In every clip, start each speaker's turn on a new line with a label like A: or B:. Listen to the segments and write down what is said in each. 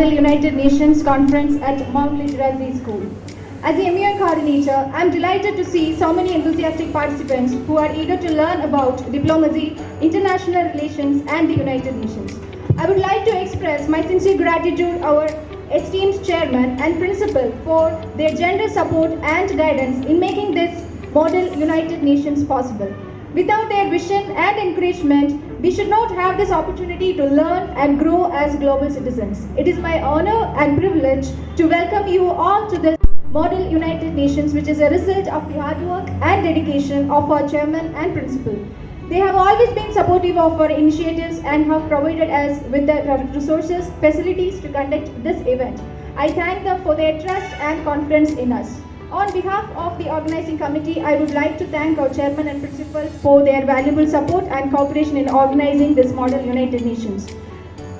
A: Model United Nations Conference at Mount Litera Zee School. As the MUN coordinator, I am delighted to see so many enthusiastic participants who are eager to learn about diplomacy, international relations and the United Nations. I would like to express my sincere gratitude to our esteemed chairman and principal for their generous support and guidance in making this Model United Nations possible. Without their vision and encouragement, we should not have this opportunity to learn and grow as global citizens. It is my honor and privilege to welcome you all to this Model United Nations, which is a result of the hard work and dedication of our chairman and principal. They have always been supportive of our initiatives and have provided us with the resources, facilities to conduct this event. I thank them for their trust and confidence in us. On behalf of the organizing committee, I would like to thank our chairman and principal for their valuable support and cooperation in organizing this Model United Nations.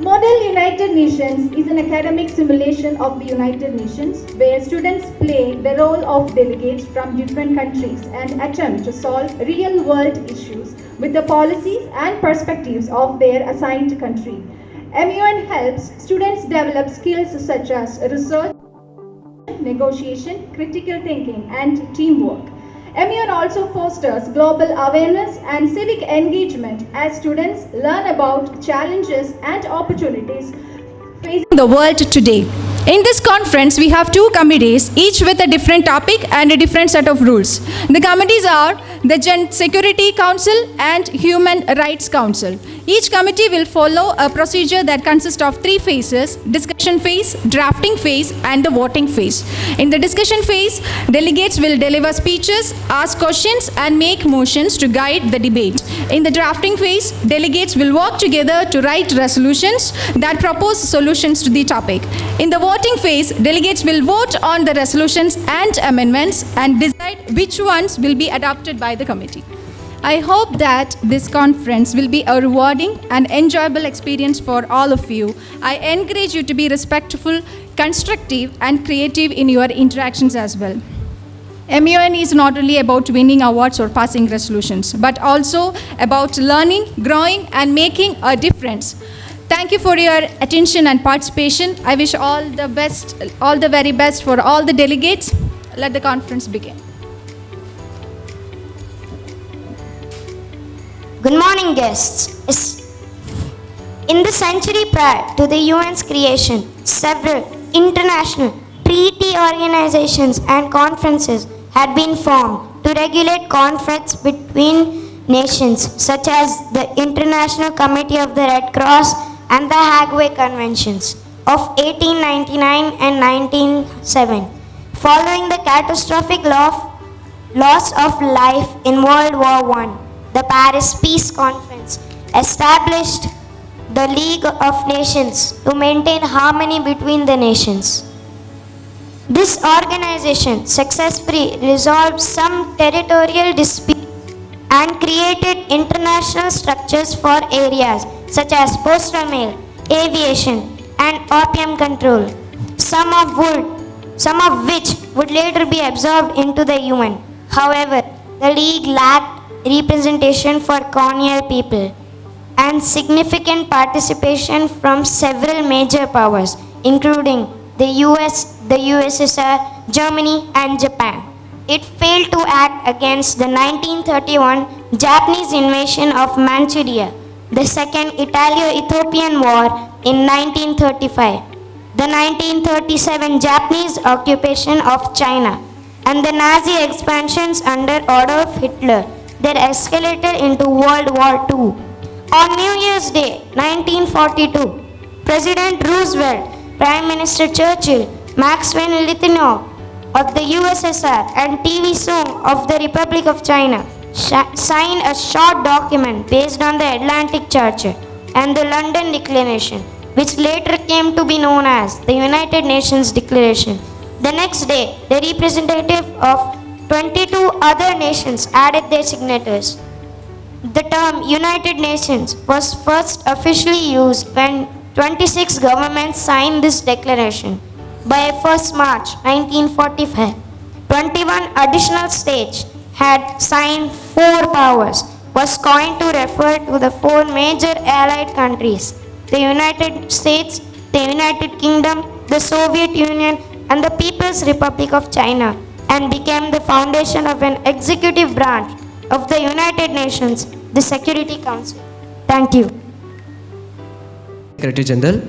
A: Model United Nations is an academic simulation of the United Nations where students play the role of delegates from different countries and attempt to solve real-world issues with the policies and perspectives of their assigned country. MUN helps students develop skills such as research, negotiation, critical thinking, and teamwork. MUN also fosters global awareness and civic engagement as students learn about challenges and opportunities facing the world today. In this conference, we have two committees, each with a different topic and a different set of rules. The committees are the Security Council and Human Rights Council. Each committee will follow a procedure that consists of three phases: discussion phase, drafting phase, and the voting phase. In the discussion phase, delegates will deliver speeches, ask questions, and make motions to guide the debate. In the drafting phase, delegates will work together to write resolutions that propose solutions to the topic. In the voting phase, delegates will vote on the resolutions and amendments and decide which ones will be adopted by the committee. I hope that this conference will be a rewarding and enjoyable experience for all of you. I encourage you to be respectful, constructive, and creative in your interactions as well. MUN is not only about winning awards or passing resolutions, but also about learning, growing, and making a difference. Thank you for your attention and participation. I wish all the best, all the very best for all the delegates. Let the conference begin.
B: Good morning, guests. In the century prior to the UN's creation, several international treaty organizations and conferences had been formed to regulate conflicts between nations, such as the International Committee of the Red Cross and the Hague Conventions of 1899 and 1907. Following the catastrophic loss of life in World War I, the Paris Peace Conference established the League of Nations to maintain harmony between the nations. This organization successfully resolved some territorial disputes and created international structures for areas such as postal mail, aviation, and opium control, some of which would later be absorbed into the UN. However, the League lacked representation for colonial people and significant participation from several major powers, including the US, the USSR, Germany, and Japan. It failed to act against the 1931 Japanese invasion of Manchuria, the Second Italo-Ethiopian War in 1935, the 1937 Japanese occupation of China, and the Nazi expansions under Adolf Hitler that escalated into World War II. On New Year's Day, 1942, President Roosevelt, Prime Minister Churchill, Maxwell Litvinov of the USSR, and TV Soong of the Republic of China signed a short document based on the Atlantic Charter and the London Declaration, which later came to be known as the United Nations Declaration. The next day, the representatives of 22 other nations added their signatures. The term United Nations was first officially used when 26 governments signed this declaration. By 1st March 1945, 21 additional states had signed 4 powers, was coined to refer to the 4 major allied countries: the United States, the United Kingdom, the Soviet Union, and the People's Republic of China, and became the foundation of an executive branch of the United Nations, the Security Council. Thank you.
C: Secretary General,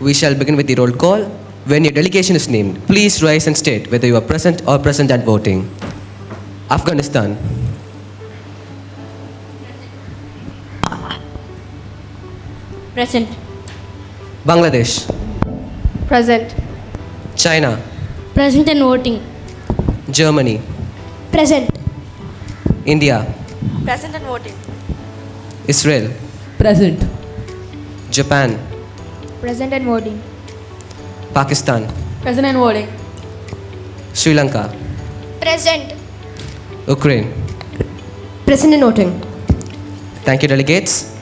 C: we shall begin with the roll call. When your delegation is named, please rise and state whether you are present or present at voting. Afghanistan.
D: Present.
C: Bangladesh.
D: Present.
C: China.
D: Present and voting.
C: Germany.
B: Present.
C: India.
D: Present and voting.
C: Israel.
E: Present.
C: Japan.
D: Present and voting.
C: Pakistan.
D: Present and voting.
C: Sri Lanka.
B: Present.
C: Ukraine.
D: Present and voting.
C: Thank you, delegates.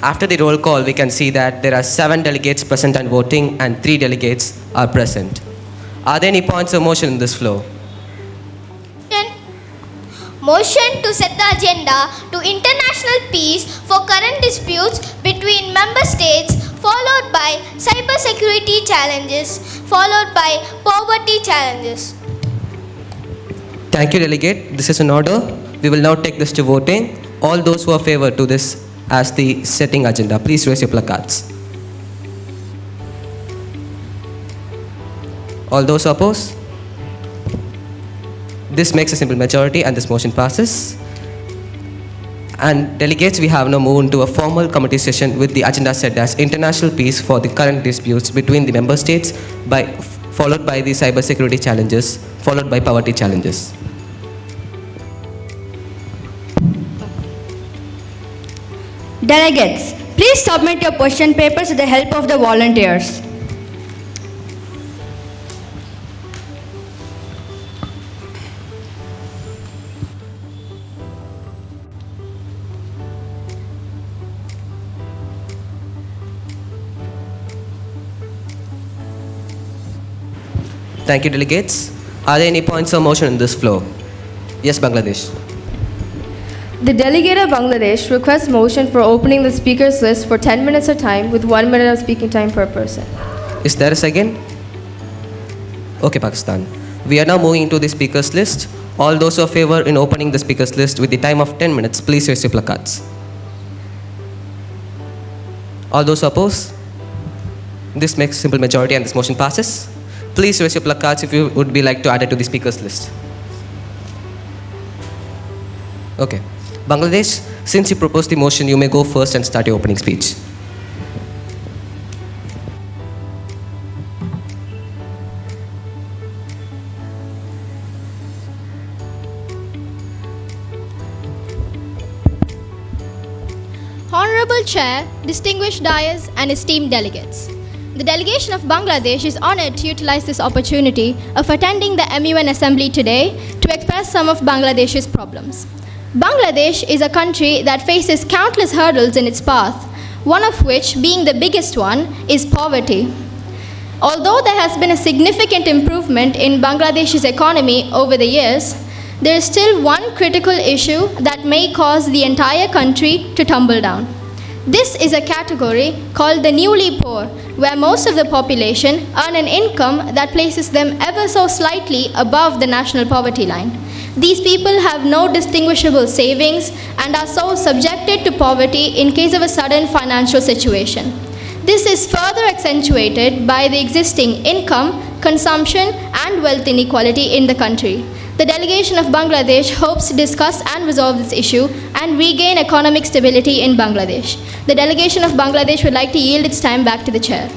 C: After the roll call, we can see that there are 7 delegates present and voting and 3 delegates are present. Are there any points of motion in this floor?
F: Motion to set the agenda to international peace for current disputes between member states, followed by cybersecurity challenges, followed by poverty challenges.
C: Thank you, delegate. This is an order. We will now take this to voting. All those who are favor to this as the setting agenda, please raise your placards. All those opposed? This makes a simple majority and this motion passes. And delegates, we have now moved into a formal committee session with the agenda set as international peace for the current disputes between the member states, followed by the cybersecurity challenges, followed by poverty challenges.
G: Delegates, please submit your question papers with the help of the volunteers.
C: Thank you, delegates. Are there any points of motion in this floor? Yes, Bangladesh.
H: The delegate of Bangladesh requests motion for opening the speakers list for 10 minutes of time with 1 minute of speaking time per person.
C: Is there a second? Okay, Pakistan. We are now moving into the speakers list. All those who are favor in opening the speakers list with the time of 10 minutes, please raise your placards. All those who oppose? This makes simple majority and this motion passes. Please raise your placards if you would be like to add it to the speakers list. Okay. Bangladesh, since you proposed the motion, you may go first and start your opening speech.
F: Honorable Chair, distinguished dais and esteemed delegates. The delegation of Bangladesh is honored to utilize this opportunity of attending the MUN assembly today to express some of Bangladesh's problems. Bangladesh is a country that faces countless hurdles in its path, one of which, being the biggest one, is poverty. Although there has been a significant improvement in Bangladesh's economy over the years, there is still one critical issue that may cause the entire country to tumble down. This is a category called the newly poor, where most of the population earn an income that places them ever so slightly above the national poverty line. These people have no distinguishable savings and are so subjected to poverty in case of a sudden financial situation. This is further accentuated by the existing income, consumption, and wealth inequality in the country. The delegation of Bangladesh hopes to discuss and resolve this issue and regain economic stability in Bangladesh. The delegation of Bangladesh would like to yield its time back to the chair.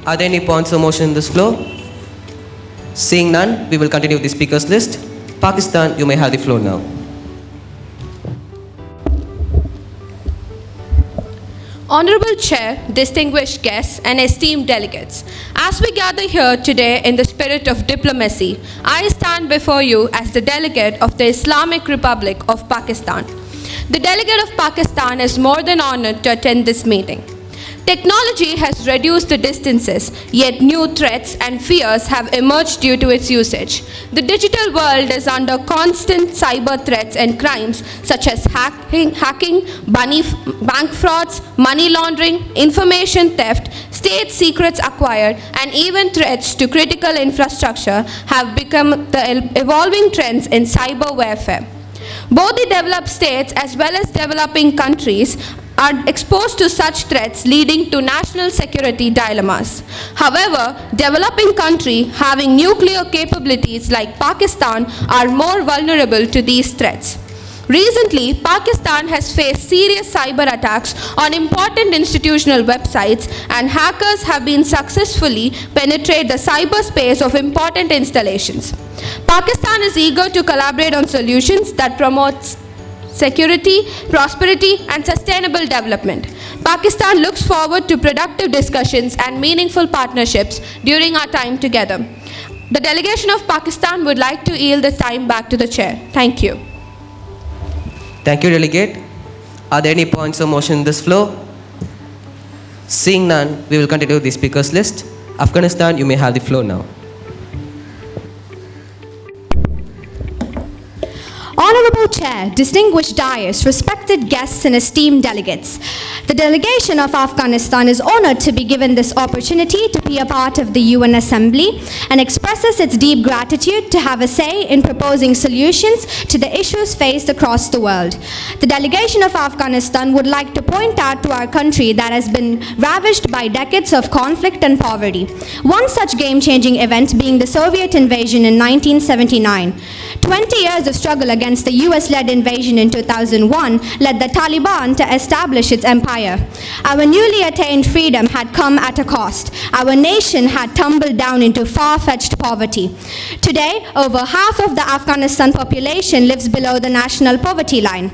C: Are there any points of motion in this floor? Seeing none, we will continue with the speakers list. Pakistan, you may have the floor now.
I: Honorable Chair, distinguished guests, and esteemed delegates, as we gather here today in the spirit of diplomacy, I stand before you as the delegate of the Islamic Republic of Pakistan. The delegate of Pakistan is more than honored to attend this meeting. Technology has reduced the distances, yet new threats and fears have emerged due to its usage. The digital world is under constant cyber threats and crimes such as hacking, bank frauds, money laundering, information theft, state secrets acquired, and even threats to critical infrastructure have become the evolving trends in cyber warfare. Both the developed states as well as developing countries are exposed to such threats, leading to national security dilemmas. However, developing countries having nuclear capabilities like Pakistan are more vulnerable to these threats. Recently, Pakistan has faced serious cyber attacks on important institutional websites, and hackers have been successfully penetrate the cyberspace of important installations. Pakistan is eager to collaborate on solutions that promote security, prosperity, and sustainable development. Pakistan looks forward to productive discussions and meaningful partnerships during our time together. The delegation of Pakistan would like to yield the time back to the chair. Thank you.
C: Thank you, Delegate. Are there any points or motion in this floor? Seeing none, we will continue with the speakers list. Afghanistan, you may have the floor now.
G: Honorable Chair, distinguished dais, respected guests and esteemed delegates. The delegation of Afghanistan is honored to be given this opportunity to be a part of the UN Assembly and expresses its deep gratitude to have a say in proposing solutions to the issues faced across the world. The delegation of Afghanistan would like to point out to our country that has been ravaged by decades of conflict and poverty. One such game-changing event being the Soviet invasion in 1979. 20 years of struggle against the US-led invasion in 2001 led the Taliban to establish its empire. Our newly attained freedom had come at a cost. Our nation had tumbled down into far-fetched poverty. Today, over half of the Afghanistan population lives below the national poverty line.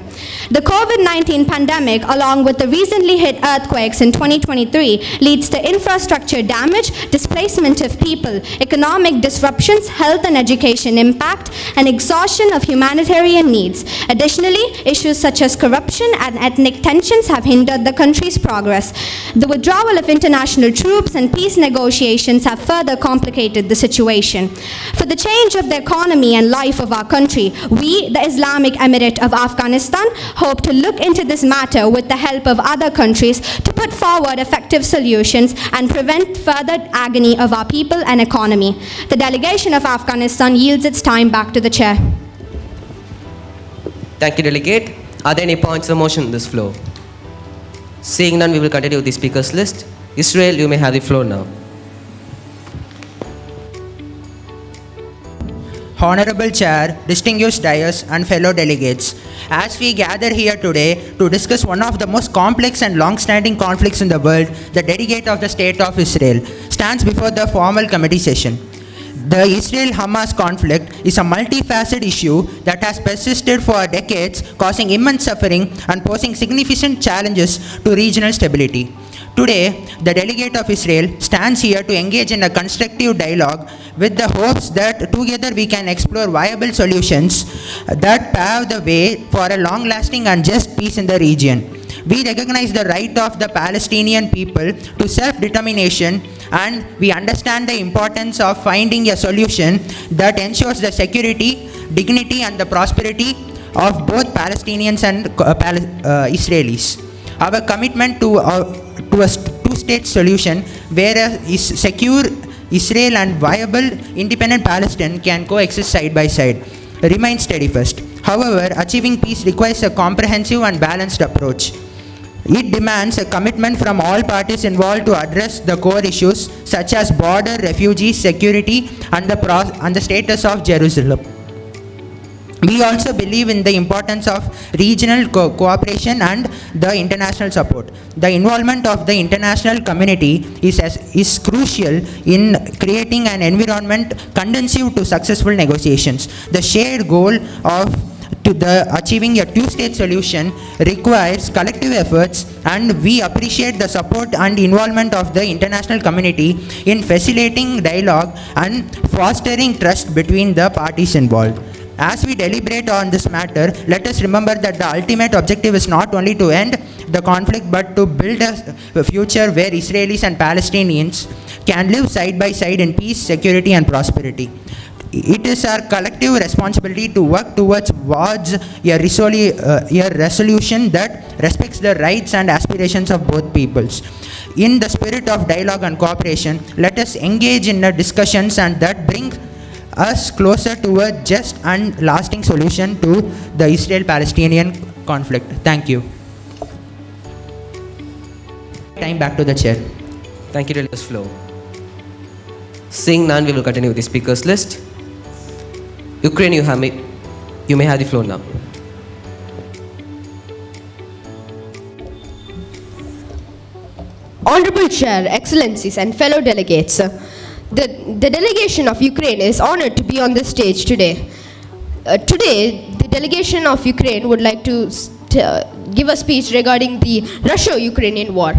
G: The COVID-19 pandemic, along with the recently hit earthquakes in 2023, leads to infrastructure damage, displacement of people, economic disruptions, health and education impact, and exhaustion of humanitarian needs. Additionally, issues such as corruption and ethnic tensions have hindered the country's progress. The withdrawal of international troops and peace negotiations have further complicated the situation. For the change of the economy and life of our country, we, the Islamic Emirate of Afghanistan, hope to look into this matter with the help of other countries to put forward effective solutions and prevent further agony of our people and economy. The delegation of Afghanistan yields its time back to the chair.
C: Thank you, Delegate. Are there any points or motion in this floor? Seeing none, we will continue with the speakers list. Israel, you may have the floor now.
E: Honorable Chair, distinguished dais and fellow delegates, as we gather here today to discuss one of the most complex and long-standing conflicts in the world, the delegate of the State of Israel stands before the formal committee session. The Israel-Hamas conflict is a multifaceted issue that has persisted for decades, causing immense suffering and posing significant challenges to regional stability. Today, the delegate of Israel stands here to engage in a constructive dialogue with the hopes that together we can explore viable solutions that pave the way for a long-lasting and just peace in the region. We recognize the right of the Palestinian people to self-determination, and we understand the importance of finding a solution that ensures the security, dignity and the prosperity of both Palestinians and Israelis. Our commitment to a two-state solution where a secure Israel and viable independent Palestine can coexist side by side remains steadfast. However, achieving peace requires a comprehensive and balanced approach. It demands a commitment from all parties involved to address the core issues such as border, refugees, security, and the status of Jerusalem. We also believe in the importance of regional cooperation and the international support. The involvement of the international community is crucial in creating an environment conducive to successful negotiations. The shared goal of achieving a two-state solution requires collective efforts, and we appreciate the support and involvement of the international community in facilitating dialogue and fostering trust between the parties involved. As we deliberate on this matter, let us remember that the ultimate objective is not only to end the conflict but to build a future where Israelis and Palestinians can live side by side in peace, security, and prosperity. It is our collective responsibility to work towards a resolution that respects the rights and aspirations of both peoples. In the spirit of dialogue and cooperation, let us engage in the discussions and that bring us closer to a just and lasting solution to the Israel-Palestinian conflict. Thank you. Time back to the chair.
C: Thank you, Delegates Flow. Seeing none, we will continue with the speakers list. Ukraine, you may have the floor now.
D: Honorable Chair, Excellencies and fellow delegates, the delegation of Ukraine is honored to be on this stage today. Today, the delegation of Ukraine would like to give a speech regarding the Russia-Ukrainian war.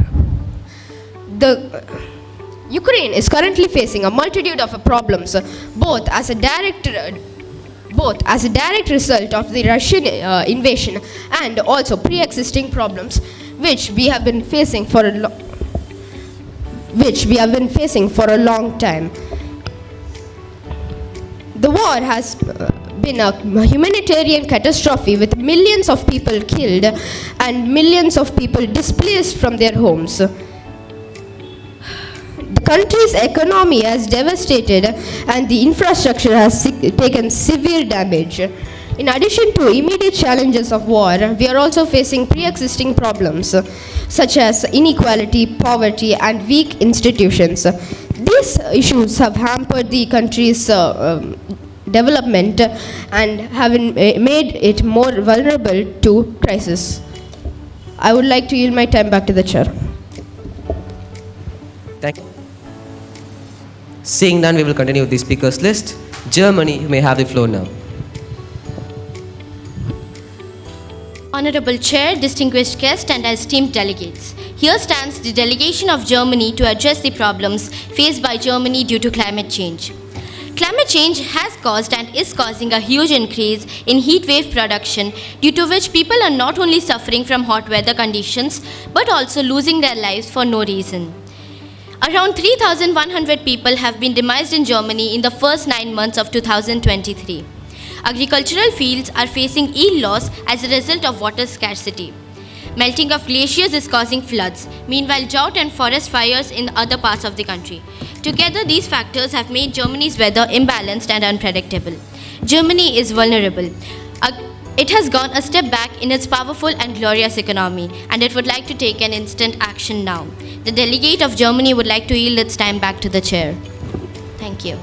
D: Ukraine is currently facing a multitude of problems, both as a direct result of the Russian invasion and also pre-existing problems which we have been facing for a long time. The war has been a humanitarian catastrophe with millions of people killed and millions of people displaced from their homes. The country's economy has devastated and the infrastructure has taken severe damage. In addition to immediate challenges of war, we are also facing pre-existing problems such as inequality, poverty, and weak institutions. These issues have hampered the country's development and have made it more vulnerable to crisis. I would like to yield my time back to the chair.
C: Thank you. Seeing none, we will continue with the speakers list. Germany, you may have the floor now.
J: Honorable Chair, distinguished guests and esteemed delegates. Here stands the delegation of Germany to address the problems faced by Germany due to climate change. Climate change has caused and is causing a huge increase in heat wave production, due to which people are not only suffering from hot weather conditions but also losing their lives for no reason. Around 3,100 people have been demised in Germany in the first 9 months of 2023. Agricultural fields are facing yield loss as a result of water scarcity. Melting of glaciers is causing floods, meanwhile drought and forest fires in other parts of the country. Together, these factors have made Germany's weather imbalanced and unpredictable. Germany is vulnerable. It has gone a step back in its powerful and glorious economy, and it would like to take an instant action now. The delegate of Germany would like to yield its time back to the chair. Thank you.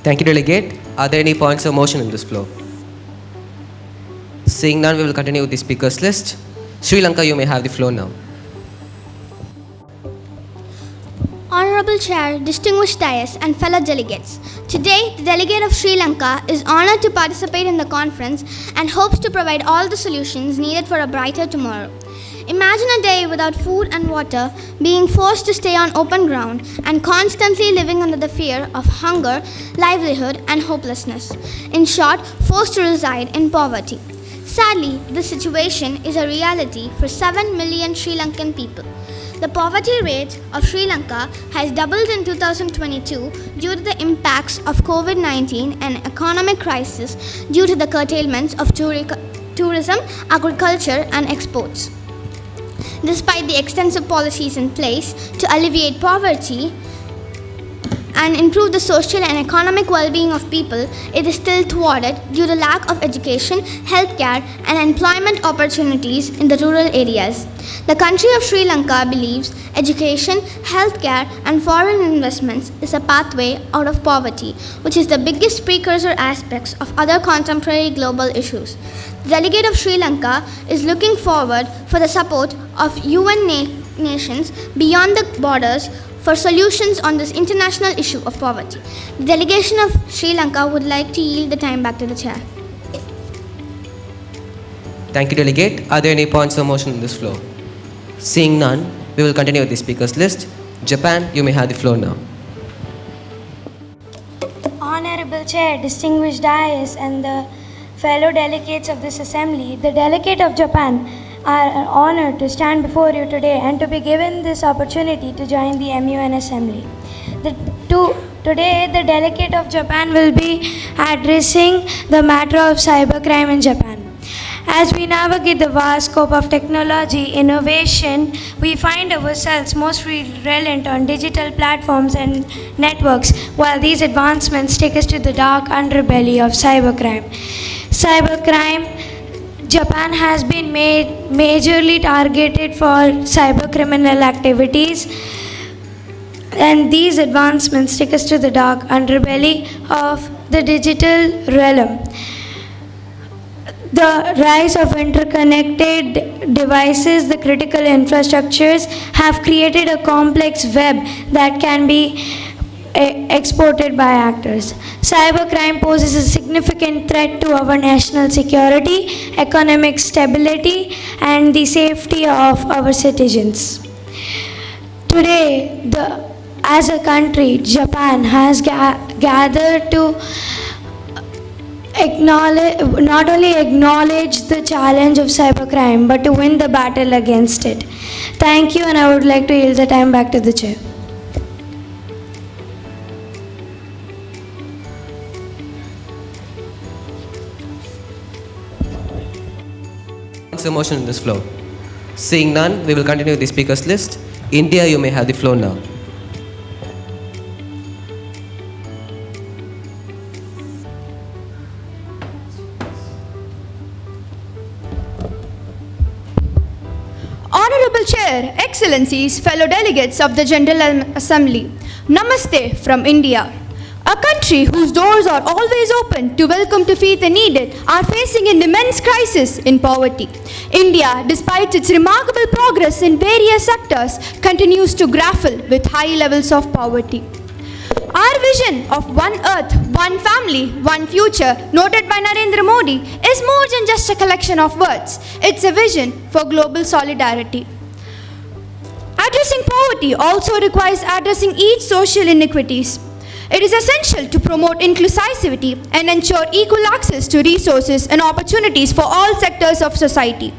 C: Thank you, Delegate. Are there any points of motion in this floor? Seeing none, we will continue with the speakers list. Sri Lanka, you may have the floor now.
K: Honorable Chair, distinguished dais and fellow delegates. Today, the delegate of Sri Lanka is honored to participate in the conference and hopes to provide all the solutions needed for a brighter tomorrow. Imagine a day without food and water, being forced to stay on open ground, and constantly living under the fear of hunger, livelihood, and hopelessness. In short, forced to reside in poverty. Sadly, this situation is a reality for 7 million Sri Lankan people. The poverty rate of Sri Lanka has doubled in 2022 due to the impacts of COVID-19 and economic crisis due to the curtailments of tourism, agriculture, and exports. Despite the extensive policies in place to alleviate poverty and improve the social and economic well-being of people, it is still thwarted due to lack of education, healthcare, and employment opportunities in the rural areas. The country of Sri Lanka believes education, healthcare, and foreign investments is a pathway out of poverty, which is the biggest precursor aspects of other contemporary global issues. The delegate of Sri Lanka is looking forward for the support of UN nations beyond the borders for solutions on this international issue of poverty. The delegation of Sri Lanka would like to yield the time back to the chair.
C: Thank you, Delegate. Are there any points of motion in this floor? Seeing none, we will continue with the speakers list. Japan, you may have the floor now.
B: Honorable Honorable Chair, distinguished dais, and the fellow delegates of this assembly, the delegate of Japan are honored to stand before you today and to be given this opportunity to join the MUN assembly. Today, the delegate of Japan will be addressing the matter of cybercrime in Japan. As we navigate the vast scope of technology innovation, we find ourselves most reliant on digital platforms and networks, while these advancements take us to the dark underbelly of cybercrime. Japan has been majorly targeted for cybercriminal activities, and these advancements take us to the dark underbelly of the digital realm. The rise of interconnected devices, the critical infrastructures, have created a complex web that can be exported by actors. Cybercrime poses a significant threat to our national security, economic stability, and the safety of our citizens. Today, as a country, Japan has gathered to not only acknowledge the challenge of cybercrime, but to win the battle against it. Thank you, and I would like to yield the time back to the chair.
C: What's the motion in this floor? Seeing none, we will continue with the speakers list. India, you may have the floor now.
G: Honorable Chair, Excellencies, fellow delegates of the General Assembly, Namaste from India. A country whose doors are always open to welcome to feed the needed are facing an immense crisis in poverty. India, despite its remarkable progress in various sectors, continues to grapple with high levels of poverty. Our vision of one earth, one family, one future, noted by Narendra Modi, is more than just a collection of words. It's a vision for global solidarity. Addressing poverty also requires addressing each social inequities. It is essential to promote inclusivity and ensure equal access to resources and opportunities for all sectors of society.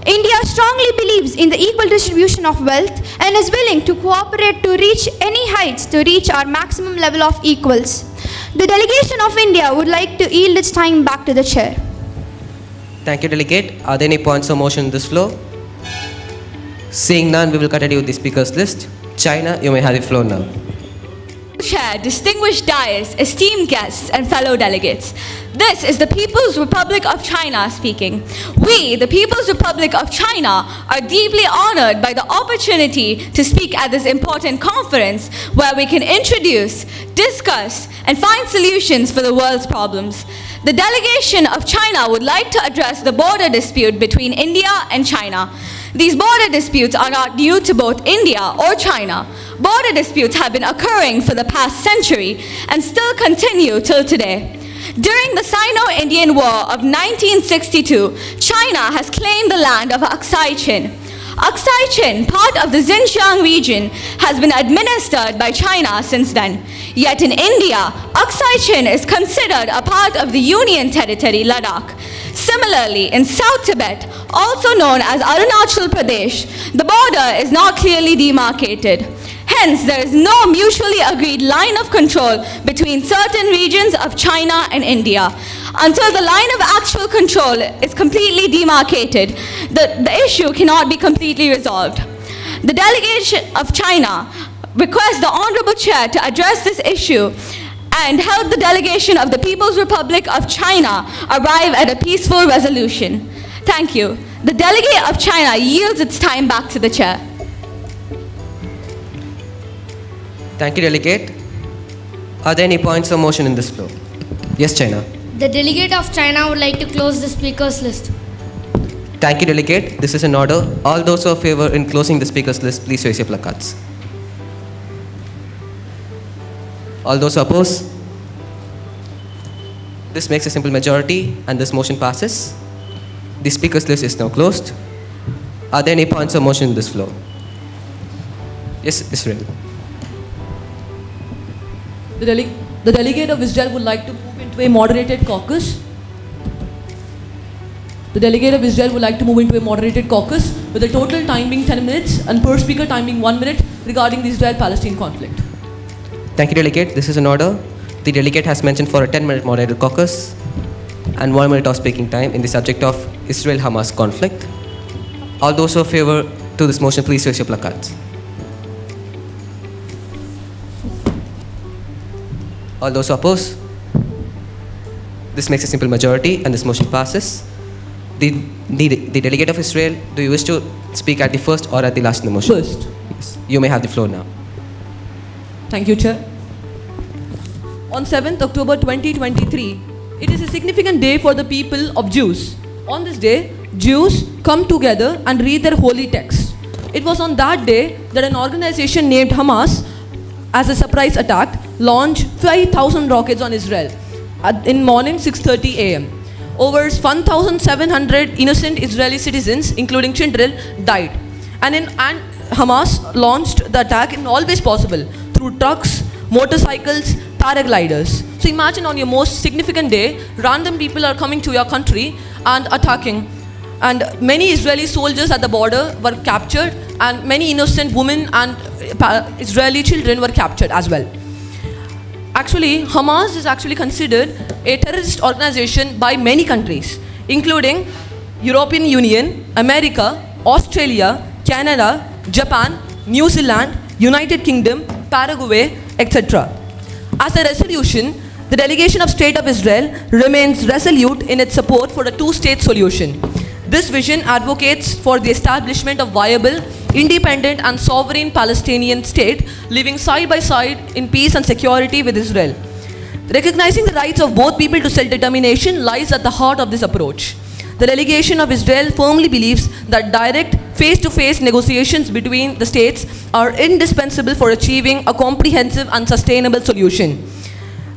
G: India strongly believes in the equal distribution of wealth and is willing to cooperate to reach any heights to reach our maximum level of equals. The delegation of India would like to yield its time back to the chair.
C: Thank you, Delegate. Are there any points of motion in this floor? Seeing none, we will continue with the speakers list. China, you may have the floor now.
L: Chair, distinguished dais, esteemed guests, and fellow delegates. This is the People's Republic of China speaking. We, the People's Republic of China, are deeply honored by the opportunity to speak at this important conference where we can introduce, discuss, and find solutions for the world's problems. The delegation of China would like to address the border dispute between India and China. These border disputes are not new to both India or China. Border disputes have been occurring for the past century and still continue till today. During the Sino-Indian War of 1962, China has claimed the land of Aksai Chin. Aksai Chin, part of the Xinjiang region, has been administered by China since then. Yet in India, Aksai Chin is considered a part of the Union Territory, Ladakh. Similarly, in South Tibet, also known as Arunachal Pradesh, the border is not clearly demarcated. Hence, there is no mutually agreed line of control between certain regions of China and India. Until the line of actual control is completely demarcated, the issue cannot be completely resolved. The delegation of China requests the Honorable Chair to address this issue and help the delegation of the People's Republic of China arrive at a peaceful resolution. Thank you. The delegate of China yields its time back to the Chair.
C: Thank you, Delegate. Are there any points of motion in this floor? Yes, China.
M: The delegate of China would like to close the speakers list.
C: Thank you, Delegate. This is an order. All those who are in favor in closing the speakers list, please raise your placards. All those who oppose? This makes a simple majority and this motion passes. The speakers list is now closed. Are there any points of motion in this floor? Yes, Israel.
N: The The delegate of Israel would like to move into a moderated caucus. The delegate of Israel would like to move into a moderated caucus with a total time being 10 minutes and per speaker time being 1 minute regarding the Israel-Palestine conflict.
C: Thank you, delegate. This is an order. The delegate has mentioned for a 10-minute moderated caucus and 1 minute of speaking time in the subject of Israel-Hamas conflict. All those who are favor to this motion, please raise your placards. All those who oppose? This makes a simple majority and this motion passes. The delegate of Israel, do you wish to speak at the first or at the last in the motion?
N: First.
C: Yes. You may have the floor now.
N: Thank you, Chair. On 7th October 2023, it is a significant day for the people of Jews. On this day, Jews come together and read their holy text. It was on that day that an organization named Hamas, as a surprise attack, launched 5,000 rockets on Israel in morning 6:30 a.m. Over 1,700 innocent Israeli citizens, including children, died. And Hamas launched the attack in all ways possible, through trucks, motorcycles, paragliders. So imagine on your most significant day, random people are coming to your country and attacking. And many Israeli soldiers at the border were captured, and many innocent women and Israeli children were captured as well. Actually, Hamas is actually considered a terrorist organization by many countries, including European Union, America, Australia, Canada, Japan, New Zealand, United Kingdom, Paraguay, etc. As a resolution, the delegation of State of Israel remains resolute in its support for a two-state solution. This vision advocates for the establishment of viable, independent and sovereign Palestinian state living side by side in peace and security with Israel. Recognizing the rights of both people to self-determination lies at the heart of this approach. The delegation of Israel firmly believes that direct, face-to-face negotiations between the states are indispensable for achieving a comprehensive and sustainable solution.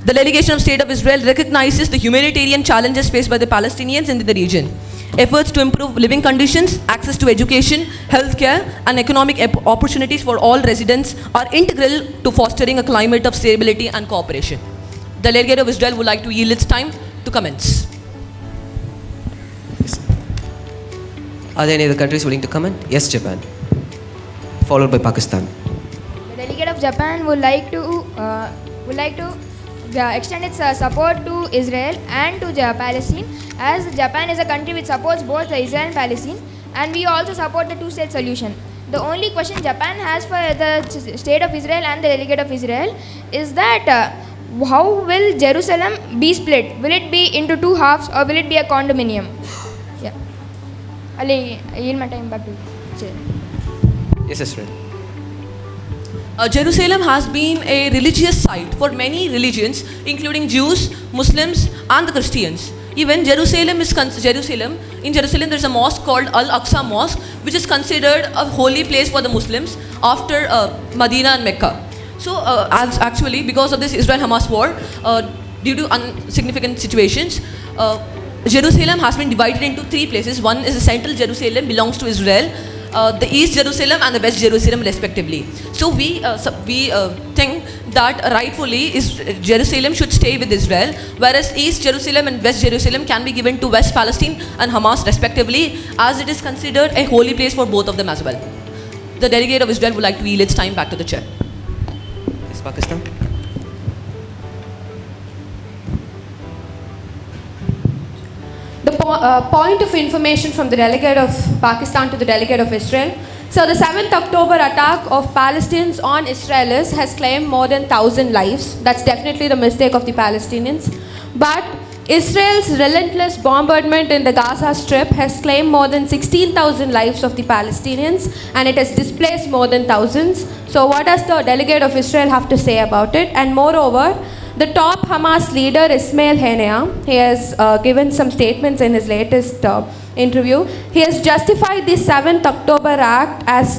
N: The delegation of State of Israel recognizes the humanitarian challenges faced by the Palestinians in the region. Efforts to improve living conditions, access to education, healthcare, and economic opportunities for all residents are integral to fostering a climate of stability and cooperation. The delegate of Israel would like to yield its time to commence.
C: Are there any other countries willing to comment? Yes, Japan. Followed by Pakistan.
O: The delegate of Japan would like to extend its support to Israel and to Palestine, as Japan is a country which supports both Israel and Palestine, and we also support the two-state solution. The only question Japan has for the State of Israel and the delegate of Israel is that how will Jerusalem be split? Will it be into two halves or will it be a condominium? Yeah. I'll yield my time back to Chair.
C: Yes, Israel.
N: Jerusalem has been a religious site for many religions, including Jews, Muslims, and the Christians. Even Jerusalem in Jerusalem there is a mosque called Al-Aqsa Mosque, which is considered a holy place for the Muslims after Medina and Mecca. So actually, because of this Israel-Hamas war, due to significant situations, Jerusalem has been divided into three places. One is the central Jerusalem, belongs to Israel, the East Jerusalem and the West Jerusalem respectively. So we think that rightfully Jerusalem should stay with Israel, whereas East Jerusalem and West Jerusalem can be given to West Palestine and Hamas respectively, as it is considered a holy place for both of them as well. The delegate of Israel would like to yield its time back to the chair.
C: Yes, Pakistan.
I: Point of information from the delegate of Pakistan to the delegate of Israel. So the 7th October attack of Palestinians on Israelis has claimed more than 1,000 lives. That's definitely the mistake of the Palestinians. But Israel's relentless bombardment in the Gaza Strip has claimed more than 16,000 lives of the Palestinians, and it has displaced more than thousands. So what does the delegate of Israel have to say about it? And moreover, the top Hamas leader, Ismail Haniyeh, he has given some statements in his latest interview. He has justified the 7th October act as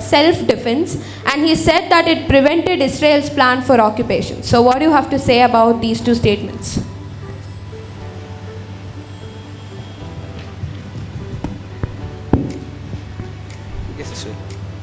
I: self-defense, and he said that it prevented Israel's plan for occupation. So what do you have to say about these two statements?
C: Yes, Israel.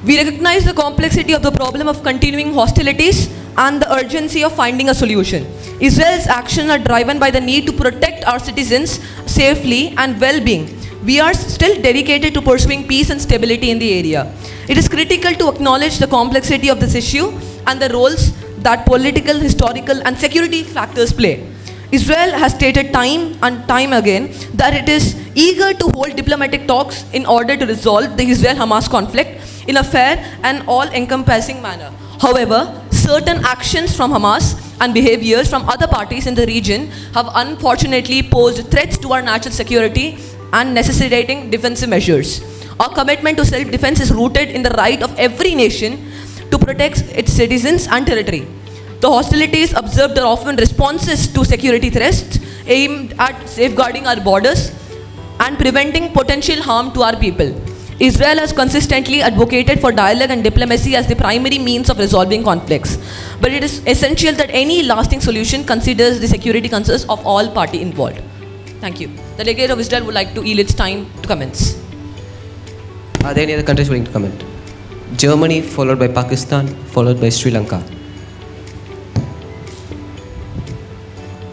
N: We recognize the complexity of the problem of continuing hostilities and the urgency of finding a solution. Israel's actions are driven by the need to protect our citizens' safely and well-being. We are still dedicated to pursuing peace and stability in the area. It is critical to acknowledge the complexity of this issue and the roles that political, historical, and security factors play. Israel has stated time and time again that it is eager to hold diplomatic talks in order to resolve the Israel-Hamas conflict in a fair and all-encompassing manner. However, certain actions from Hamas and behaviors from other parties in the region have unfortunately posed threats to our national security and necessitating defensive measures. Our commitment to self-defense is rooted in the right of every nation to protect its citizens and territory. The hostilities observed are often responses to security threats aimed at safeguarding our borders and preventing potential harm to our people. Israel has consistently advocated for dialogue and diplomacy as the primary means of resolving conflicts. But it is essential that any lasting solution considers the security concerns of all parties involved. Thank you. The delegate of Israel would like to yield its time to commence.
C: Are there any other countries willing to comment? Germany, followed by Pakistan, followed by Sri Lanka.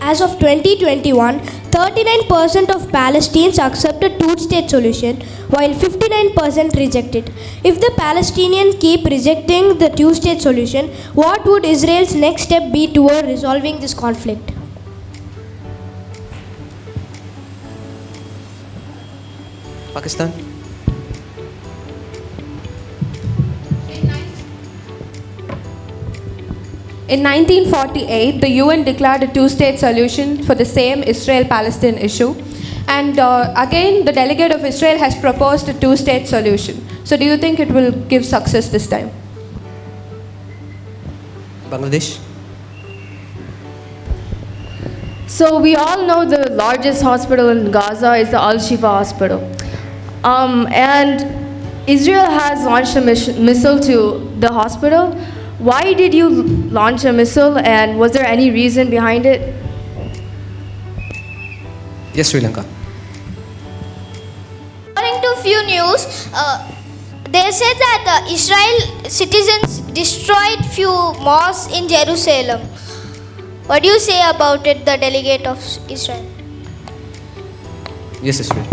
P: As of 2021, 39% of Palestinians accepted two-state solution, while 59% rejected. If the Palestinians keep rejecting the two-state solution, what would Israel's next step be toward resolving this conflict?
C: Pakistan.
H: In 1948, the UN declared a two-state solution for the same Israel-Palestine issue. And again, the delegate of Israel has proposed a two-state solution. So do you think it will give success this time?
C: Bangladesh.
H: So we all know the largest hospital in Gaza is the Al-Shifa hospital. And Israel has launched a missile to the hospital. Why did you launch a missile, and was there any reason behind it?
C: Yes, Sri Lanka.
K: According to few news, they said that Israel citizens destroyed few mosques in Jerusalem. What do you say about it, the delegate of Israel?
C: Yes, Israel.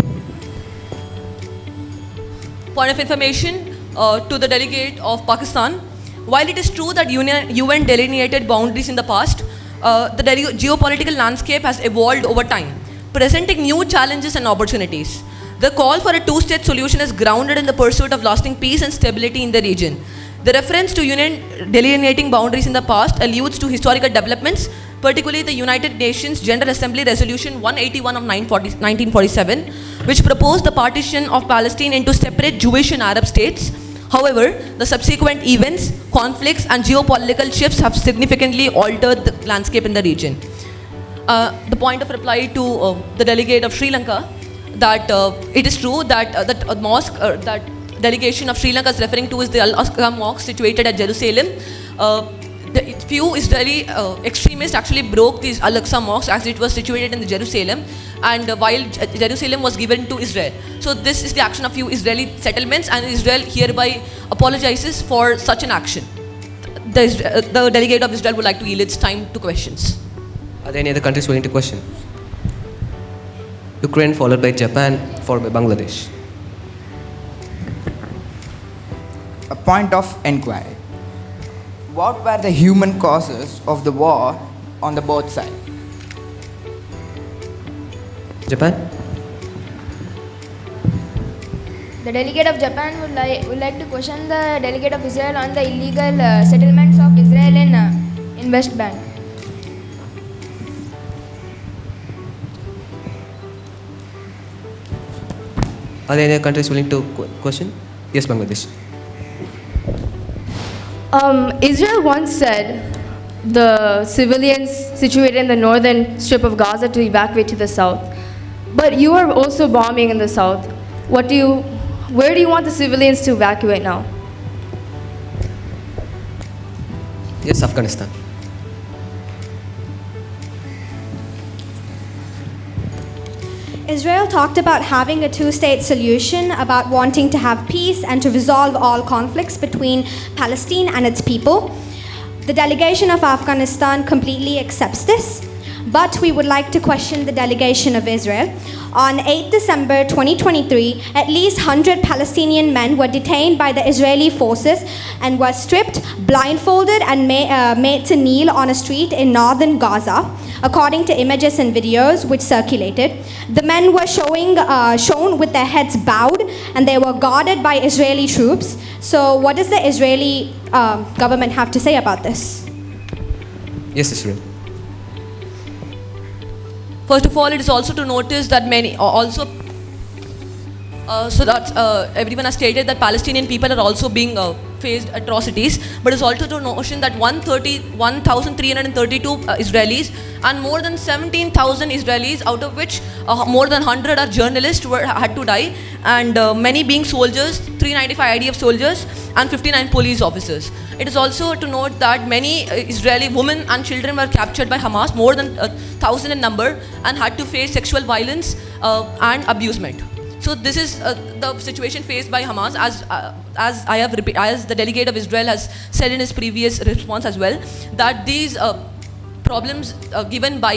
N: Point of information to the delegate of Pakistan. While it is true that UN delineated boundaries in the past, the geopolitical landscape has evolved over time, presenting new challenges and opportunities. The call for a two-state solution is grounded in the pursuit of lasting peace and stability in the region. The reference to UN delineating boundaries in the past alludes to historical developments, particularly the United Nations General Assembly Resolution 181 of 1947, which proposed the partition of Palestine into separate Jewish and Arab states. However, the subsequent events, conflicts, and geopolitical shifts have significantly altered the landscape in the region. The point of reply to the delegate of Sri Lanka, that it is true that that mosque, that delegation of Sri Lanka is referring to is the Al-Aqsa mosque situated at Jerusalem. Few Israeli extremists actually broke this Al-Aqsa mosque as it was situated in Jerusalem, and while Jerusalem was given to Israel. So this is the action of few Israeli settlements, and Israel hereby apologizes for such an action. The delegate of Israel would like to yield its time to questions.
C: Are there any other countries willing to question? Ukraine, followed by Japan, followed by Bangladesh.
Q: A point of inquiry. What were the human causes of the war on the both sides?
C: Japan.
O: The delegate of Japan would like to question the delegate of Israel on the illegal settlements of Israel in West Bank.
C: Are there any other countries willing to question? Yes, Bangladesh.
H: Israel once said the civilians situated in the northern strip of Gaza to evacuate to the south. But you are also bombing in the south. Where do you want the civilians to evacuate now?
C: Yes, Afghanistan.
G: Israel talked about having a two-state solution, about wanting to have peace and to resolve all conflicts between Palestine and its people. The delegation of Afghanistan completely accepts this, but we would like to question the delegation of Israel. On 8 December 2023, at least 100 Palestinian men were detained by the Israeli forces and were stripped, blindfolded, and made to kneel on a street in northern Gaza, according to images and videos which circulated. The men were shown with their heads bowed, and they were guarded by Israeli troops. So what does the Israeli government have to say about this?
C: Yes, Israel.
N: First of all, it is also to notice that everyone has stated that Palestinian people are also being faced atrocities, but it's also to notion that 1,332 Israelis and more than 17,000 Israelis, out of which more than 100 are journalists, had to die, and many being soldiers, 395 IDF soldiers and 59 police officers. It is also to note that many Israeli women and children were captured by Hamas, more than 1,000 in number, and had to face sexual violence and abusement. So this is the situation faced by Hamas, as the delegate of Israel has said in his previous response as well, that these problems given by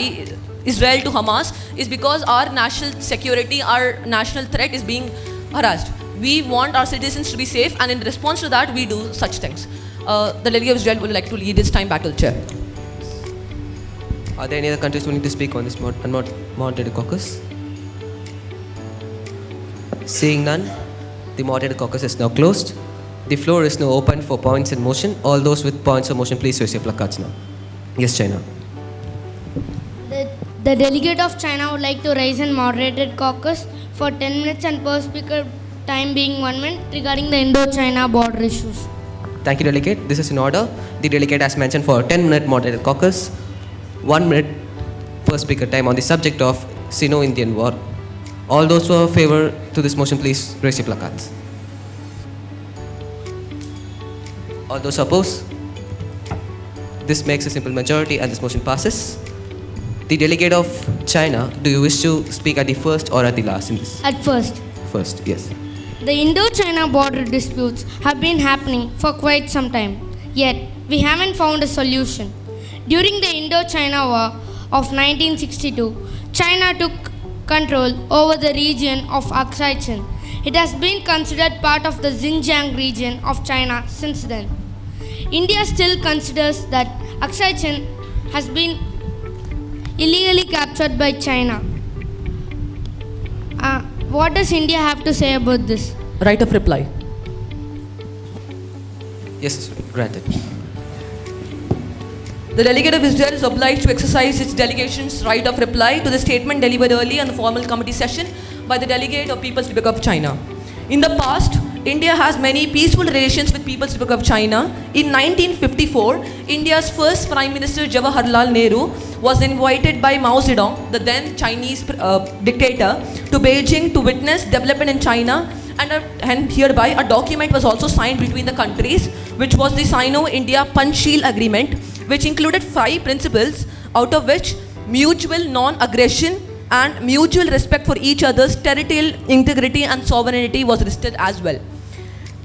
N: Israel to Hamas is because our national security, our national threat is being harassed. We want our citizens to be safe, and in response to that, we do such things. The delegate of Israel would like to lead this time battle, Chair.
C: Are there any other countries willing to speak on this Mount Litera caucus? Seeing none, the moderated caucus is now closed. The floor is now open for points in motion. All those with points of motion, please raise your placards now. Yes, China.
M: The delegate of China would like to raise a moderated caucus for 10 minutes and per speaker time being 1 minute regarding the Indo-China border issues.
C: Thank you, delegate. This is in order. The delegate has mentioned for a 10-minute moderated caucus, 1 minute per speaker time on the subject of Sino-Indian War. All those who are in favor to this motion, please raise your placards. All those opposed? This makes a simple majority and this motion passes. The delegate of China, do you wish to speak at the first or at the last in this?
M: At first.
C: First, yes.
M: The Indo-China border disputes have been happening for quite some time, yet we haven't found a solution. During the Indo-China War of 1962, China took control over the region of Aksai Chin. It has been considered part of the Xinjiang region of China since then. India still considers that Aksai Chin has been illegally captured by China. What does India have to say about this?
N: Right of reply.
C: Yes, granted.
N: The delegate of Israel is obliged to exercise its delegation's right of reply to the statement delivered early on the formal committee session by the delegate of People's Republic of China. In the past, India has many peaceful relations with People's Republic of China. In 1954, India's first Prime Minister Jawaharlal Nehru was invited by Mao Zedong, the then Chinese dictator, to Beijing to witness development in China, and hereby a document was also signed between the countries, which was the Sino-India Panchsheel Agreement, which included 5 principles, out of which mutual non-aggression and mutual respect for each other's territorial integrity and sovereignty was listed as well.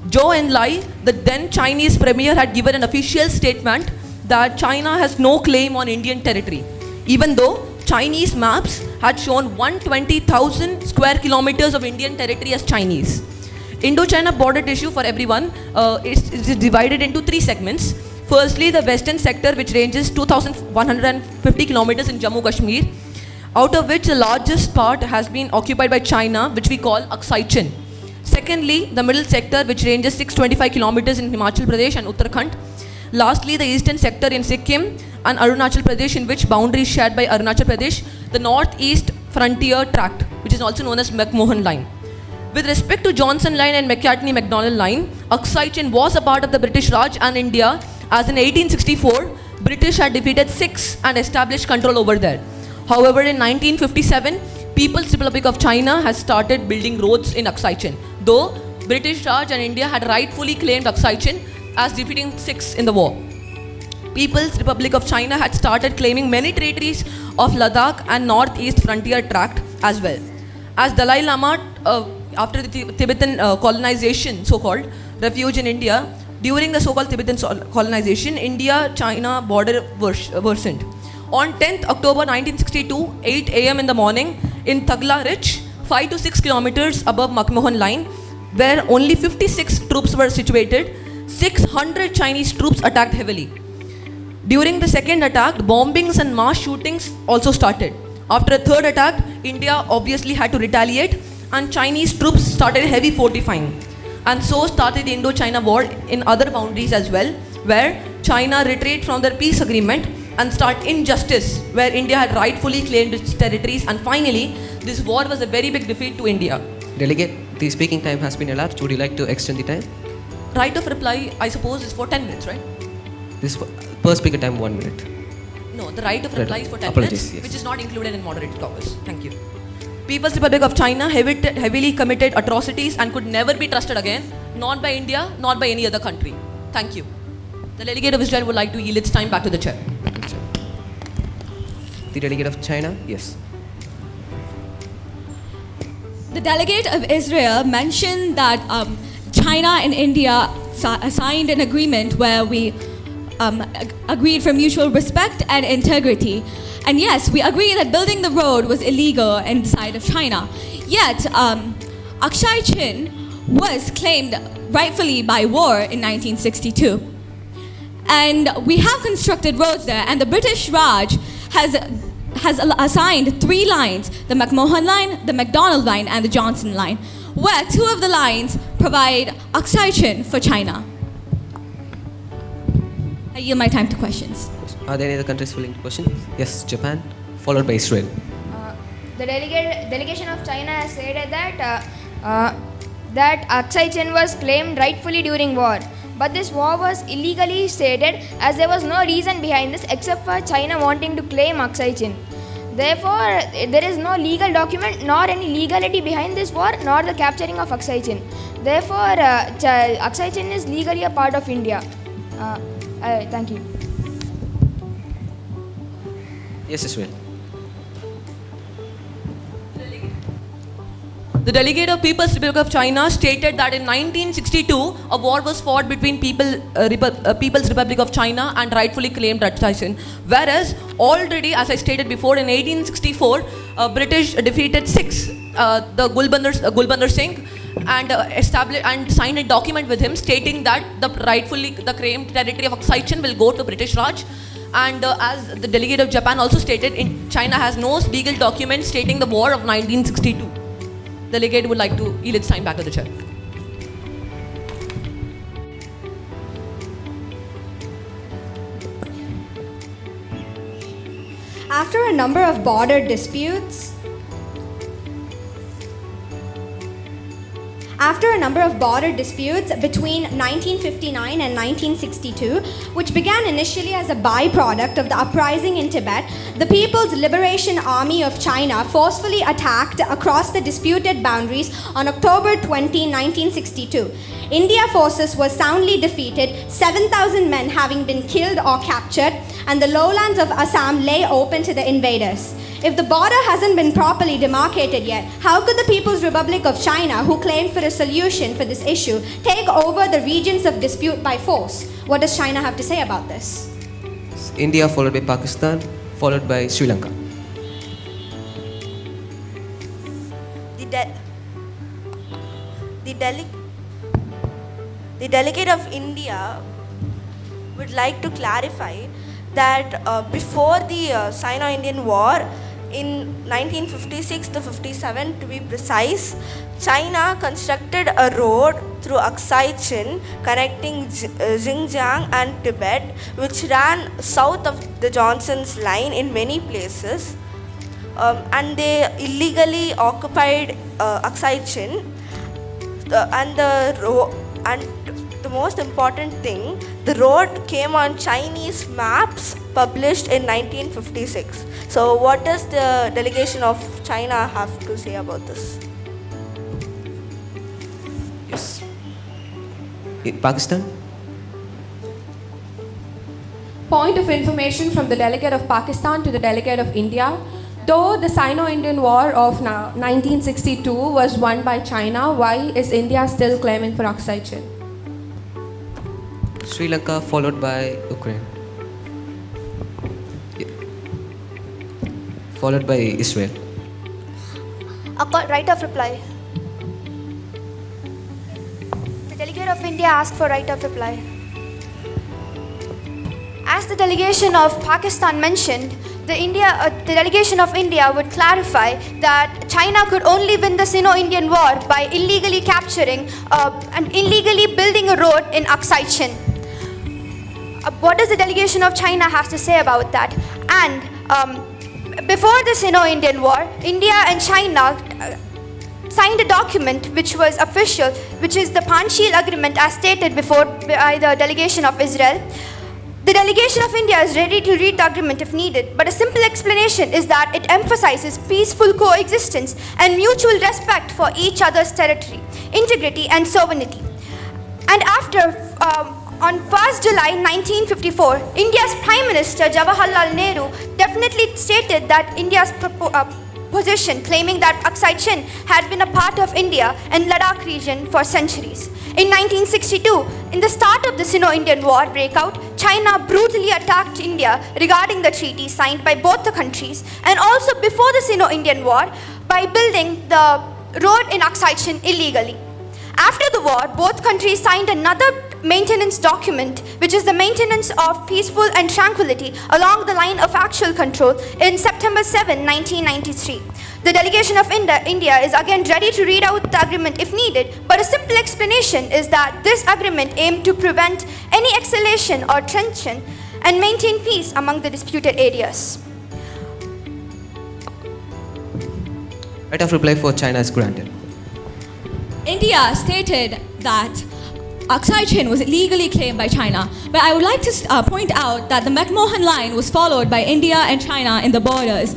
N: Zhou Enlai, the then Chinese premier, had given an official statement that China has no claim on Indian territory, even though Chinese maps had shown 120,000 square kilometers of Indian territory as Chinese. Indo-China border issue for everyone is divided into 3 segments. Firstly, the western sector, which ranges 2,150 kilometers in Jammu Kashmir, out of which the largest part has been occupied by China, which we call Aksai Chin. Secondly, the middle sector, which ranges 625 kilometers in Himachal Pradesh and Uttarakhand. Lastly, the eastern sector in Sikkim and Arunachal Pradesh, in which boundary is shared by Arunachal Pradesh, the northeast frontier tract, which is also known as McMahon Line. With respect to Johnson Line and McCartney-MacDonald Line, Aksai Chin was a part of the British Raj and India, as in 1864, British had defeated Sikhs and established control over there. However, in 1957, People's Republic of China has started building roads in Aksai Chin, though British Raj and India had rightfully claimed Aksai Chin as defeating Sikhs in the war. People's Republic of China had started claiming many territories of Ladakh and northeast frontier tract as well. As Dalai Lama, after the Tibetan colonization, so-called, refuge in India, During the so-called Tibetan colonization, India-China border worsened. On 10th October 1962, 8 a.m. in the morning, in Thagla Ridge, 5 to 6 kilometers above McMahon Line, where only 56 troops were situated, 600 Chinese troops attacked heavily. During the second attack, bombings and mass shootings also started. After a third attack, India obviously had to retaliate, and Chinese troops started heavy fortifying. And so started the Indo-China war in other boundaries as well, where China retreated from their peace agreement and start injustice, where India had rightfully claimed its territories, and finally, this war was a very big defeat to India.
C: Delegate, the speaking time has been elapsed. Would you like to extend the time?
N: Right of reply, I suppose, is for 10 minutes, right?
C: This per speaker time 1 minute.
N: No, the right of reply is for 10
C: Apologies,
N: minutes,
C: yes.
N: which is not included in moderated caucus. Thank you. People's Republic of China heavily committed atrocities and could never be trusted again, not by India, not by any other country. Thank you. The delegate of Israel would like to yield its time back to the chair.
C: The delegate of China, yes.
L: The delegate of Israel mentioned that China and India signed an agreement where we agreed for mutual respect and integrity. And yes, we agree that building the road was illegal inside of China. Yet, Aksai Chin was claimed rightfully by war in 1962. And we have constructed roads there, and the British Raj has assigned 3 lines, the McMahon line, the McDonald line, and the Johnson line, where 2 of the lines provide Aksai Chin for China. I yield my time to questions.
C: Are there any other countries willing to question? Yes, Japan, followed by Israel.
O: The delegation of China has stated that Aksai Chin was claimed rightfully during war. But this war was illegally stated, as there was no reason behind this except for China wanting to claim Aksai Chin. Therefore, there is no legal document nor any legality behind this war nor the capturing of Aksai Chin. Therefore, Aksai Chin is legally a part of India. Thank you.
C: Yes, Israel.
N: The delegate of People's Republic of China stated that in 1962, a war was fought between People's Republic of China and rightfully claimed Aksai Chin. Whereas already, as I stated before, in 1864, British defeated 6, the Gulbander Singh, and established and signed a document with him stating that the claimed territory of Aksai Chin will go to British Raj. And as the delegate of Japan also stated, China has no legal document stating the war of 1962. Delegate would like to yield its time back to the chair.
G: After a number of border disputes, between 1959 and 1962, which began initially as a byproduct of the uprising in Tibet, the People's Liberation Army of China forcefully attacked across the disputed boundaries on October 20, 1962. India forces were soundly defeated, 7,000 men having been killed or captured, and the lowlands of Assam lay open to the invaders. If the border hasn't been properly demarcated yet, how could the People's Republic of China, who claimed for a solution for this issue, take over the regions of dispute by force? What does China have to say about this?
C: India, followed by Pakistan, followed by Sri Lanka.
R: The delegate of India would like to clarify that before the Sino-Indian War, in 1956 to 57 to be precise, China constructed a road through Aksai Chin connecting Xinjiang and Tibet, which ran south of the Johnson's line in many places, and they illegally occupied Aksai Chin, and the most important thing, the road came on Chinese maps published in 1956. So what does the delegation of China have to say about this?
C: Yes. Pakistan?
I: Point of information from the delegate of Pakistan to the delegate of India. Though the Sino-Indian War of 1962 was won by China, why is India still claiming for Aksai Chin?
C: Sri Lanka followed by Ukraine. Followed by Israel.
S: Right of reply. The delegate of India asked for right of reply. As the delegation of Pakistan mentioned, the delegation of India would clarify that China could only win the Sino-Indian War by illegally capturing and illegally building a road in Aksai Chin. What does the delegation of China have to say about that? And before the Sino-Indian War, India and China signed a document which was official, which is the Panchsheel Agreement as stated before by the delegation of Israel. The delegation of India is ready to read the agreement if needed, but a simple explanation is that it emphasizes peaceful coexistence and mutual respect for each other's territory, integrity and sovereignty. And after, on 1st July 1954, India's Prime Minister Jawaharlal Nehru definitely stated that India's position, claiming that Aksai Chin had been a part of India and Ladakh region for centuries. In 1962, in the start of the Sino-Indian War breakout, China brutally attacked India regarding the treaty signed by both the countries, and also before the Sino-Indian War by building the road in Aksai Chin illegally. After the war, both countries signed another maintenance document, which is the maintenance of peaceful and tranquility along the line of actual control in September 7, 1993. The delegation of India is again ready to read out the agreement if needed, but a simple explanation is that this agreement aimed to prevent any escalation or tension and maintain peace among the disputed areas.
C: Right of reply for China is granted.
L: India stated that Aksai Chin was illegally claimed by China, but I would like to point out that the McMahon Line was followed by India and China in the borders.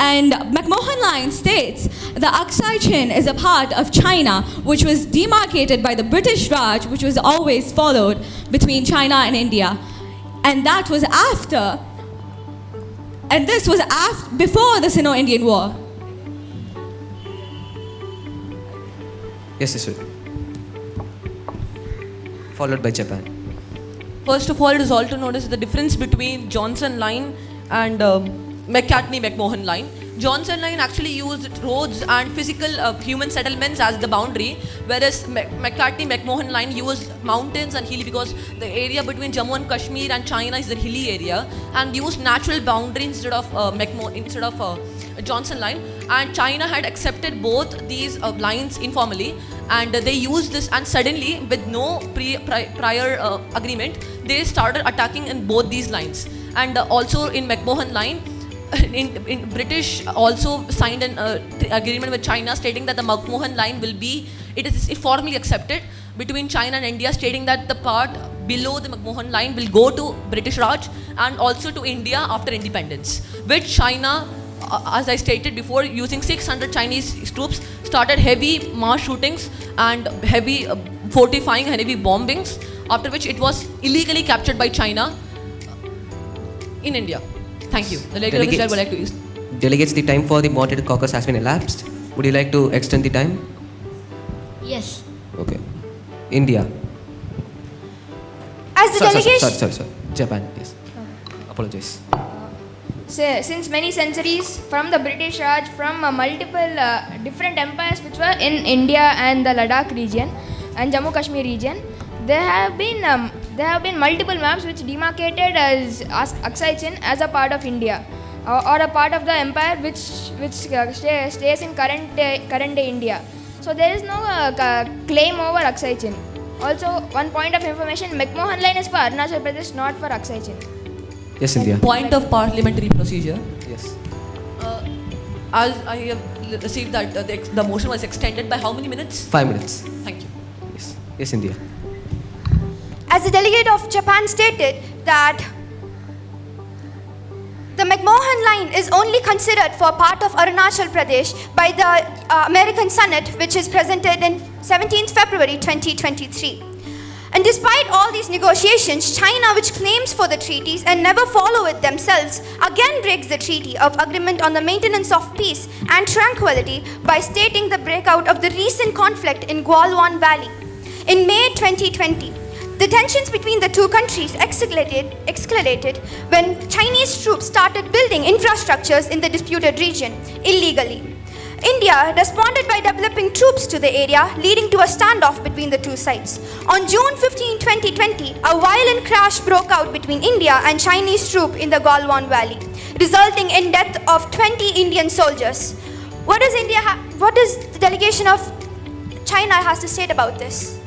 L: And McMahon Line states that Aksai Chin is a part of China, which was demarcated by the British Raj, which was always followed between China and India. And that was after, and this was before the Sino-Indian War.
C: Yes, sir. Followed by Japan.
N: First of all, it is all to notice the difference between Johnson Line and McCartney-McMahon Line. Johnson Line actually used roads and physical human settlements as the boundary, whereas McCartney-McMahon Line used mountains and hilly, because the area between Jammu and Kashmir and China is the hilly area, and used natural boundary instead of Johnson Line. And China had accepted both these lines informally, and they used this, and suddenly with no prior agreement, they started attacking in both these lines. And also in McMahon Line, in British also signed an agreement with China stating that the McMahon Line will be, it is formally accepted between China and India, stating that the part below the McMahon Line will go to British Raj and also to India after independence, which China, as I stated before, using 600 Chinese troops, started heavy mass shootings and heavy fortifying and heavy bombings, after which it was illegally captured by China in India. Thank you. The delegate of Israel would like to use.
C: Delegates, the time for the moderated caucus has been elapsed. Would you like to extend the time?
J: Yes.
C: Okay. India.
S: As the delegation...
C: Sorry. Japan, yes. Apologize.
O: Since many centuries, from the British Raj, from multiple different empires which were in India and the Ladakh region and Jammu Kashmir region, there have been multiple maps which demarcated as Aksai Chin as a part of India or a part of the empire which stays in current day India. So there is no claim over Aksai Chin. Also, one point of information: McMahon Line is for Arunachal Pradesh, not for Aksai Chin.
C: Yes, India.
N: Point of parliamentary procedure.
C: Yes.
N: As I have received that the motion was extended by how many minutes?
C: 5 minutes.
N: Thank you.
C: Yes, India.
S: As the delegate of Japan stated that the McMahon Line is only considered for part of Arunachal Pradesh by the American Senate, which is presented in 17th February 2023. And despite all these negotiations, China, which claims for the treaties and never follow it themselves, again breaks the treaty of agreement on the maintenance of peace and tranquility by stating the breakout of the recent conflict in Galwan Valley. In May 2020, The tensions between the two countries escalated when Chinese troops started building infrastructures in the disputed region illegally. India responded by developing troops to the area, leading to a standoff between the two sides. On June 15, 2020, a violent crash broke out between India and Chinese troops in the Galwan Valley, resulting in death of 20 Indian soldiers. What does the delegation of China has to say about this?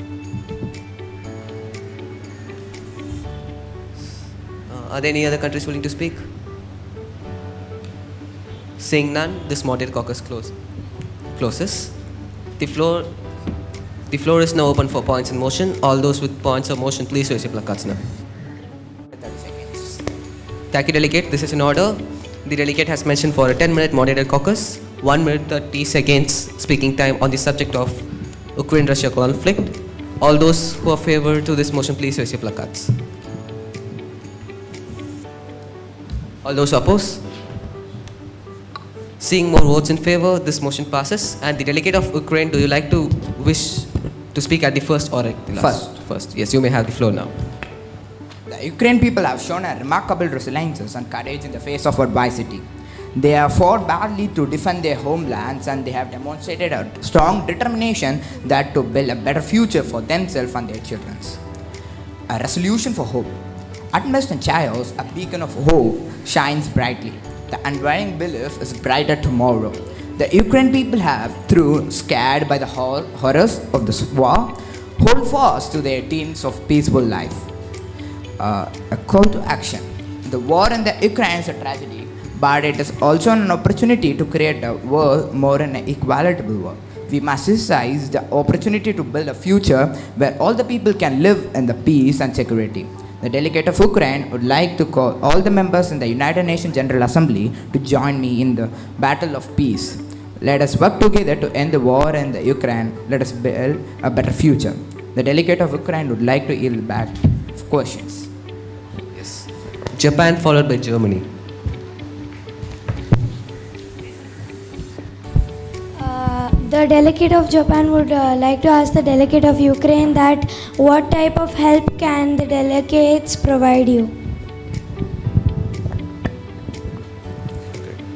C: Are there any other countries willing to speak? Seeing none, this moderated caucus closes. The floor is now open for points in motion. All those with points of motion, please raise your placards now. Thank you, delegate. This is in order. The delegate has mentioned for a 10-minute moderated caucus, 1 minute 30 seconds speaking time on the subject of Ukraine-Russia conflict. All those who are favor to this motion, please raise your placards. All those opposed? Seeing more votes in favor, this motion passes. And the delegate of Ukraine, do you like to wish to speak at the first or at the last? First. Yes, you may have the floor now.
Q: The Ukraine people have shown a remarkable resilience and courage in the face of adversity. They have fought badly to defend their homelands, and they have demonstrated a strong determination that to build a better future for themselves and their children. A resolution for hope. Amidst chaos, a beacon of hope shines brightly. The unwavering belief is brighter tomorrow. The Ukraine people have, through scared by the horrors of this war, hold fast to their dreams of peaceful life. A call to action. The war in the Ukraine is a tragedy, but it is also an opportunity to create a world more an equitable world. We must seize the opportunity to build a future where all the people can live in the peace and security. The delegate of Ukraine would like to call all the members in the United Nations General Assembly to join me in the battle of peace. Let us work together to end the war in the Ukraine. Let us build a better future. The delegate of Ukraine would like to yield back for questions.
C: Yes. Japan followed by Germany.
P: The delegate of Japan would like to ask the delegate of Ukraine that what type of help can the delegates provide you?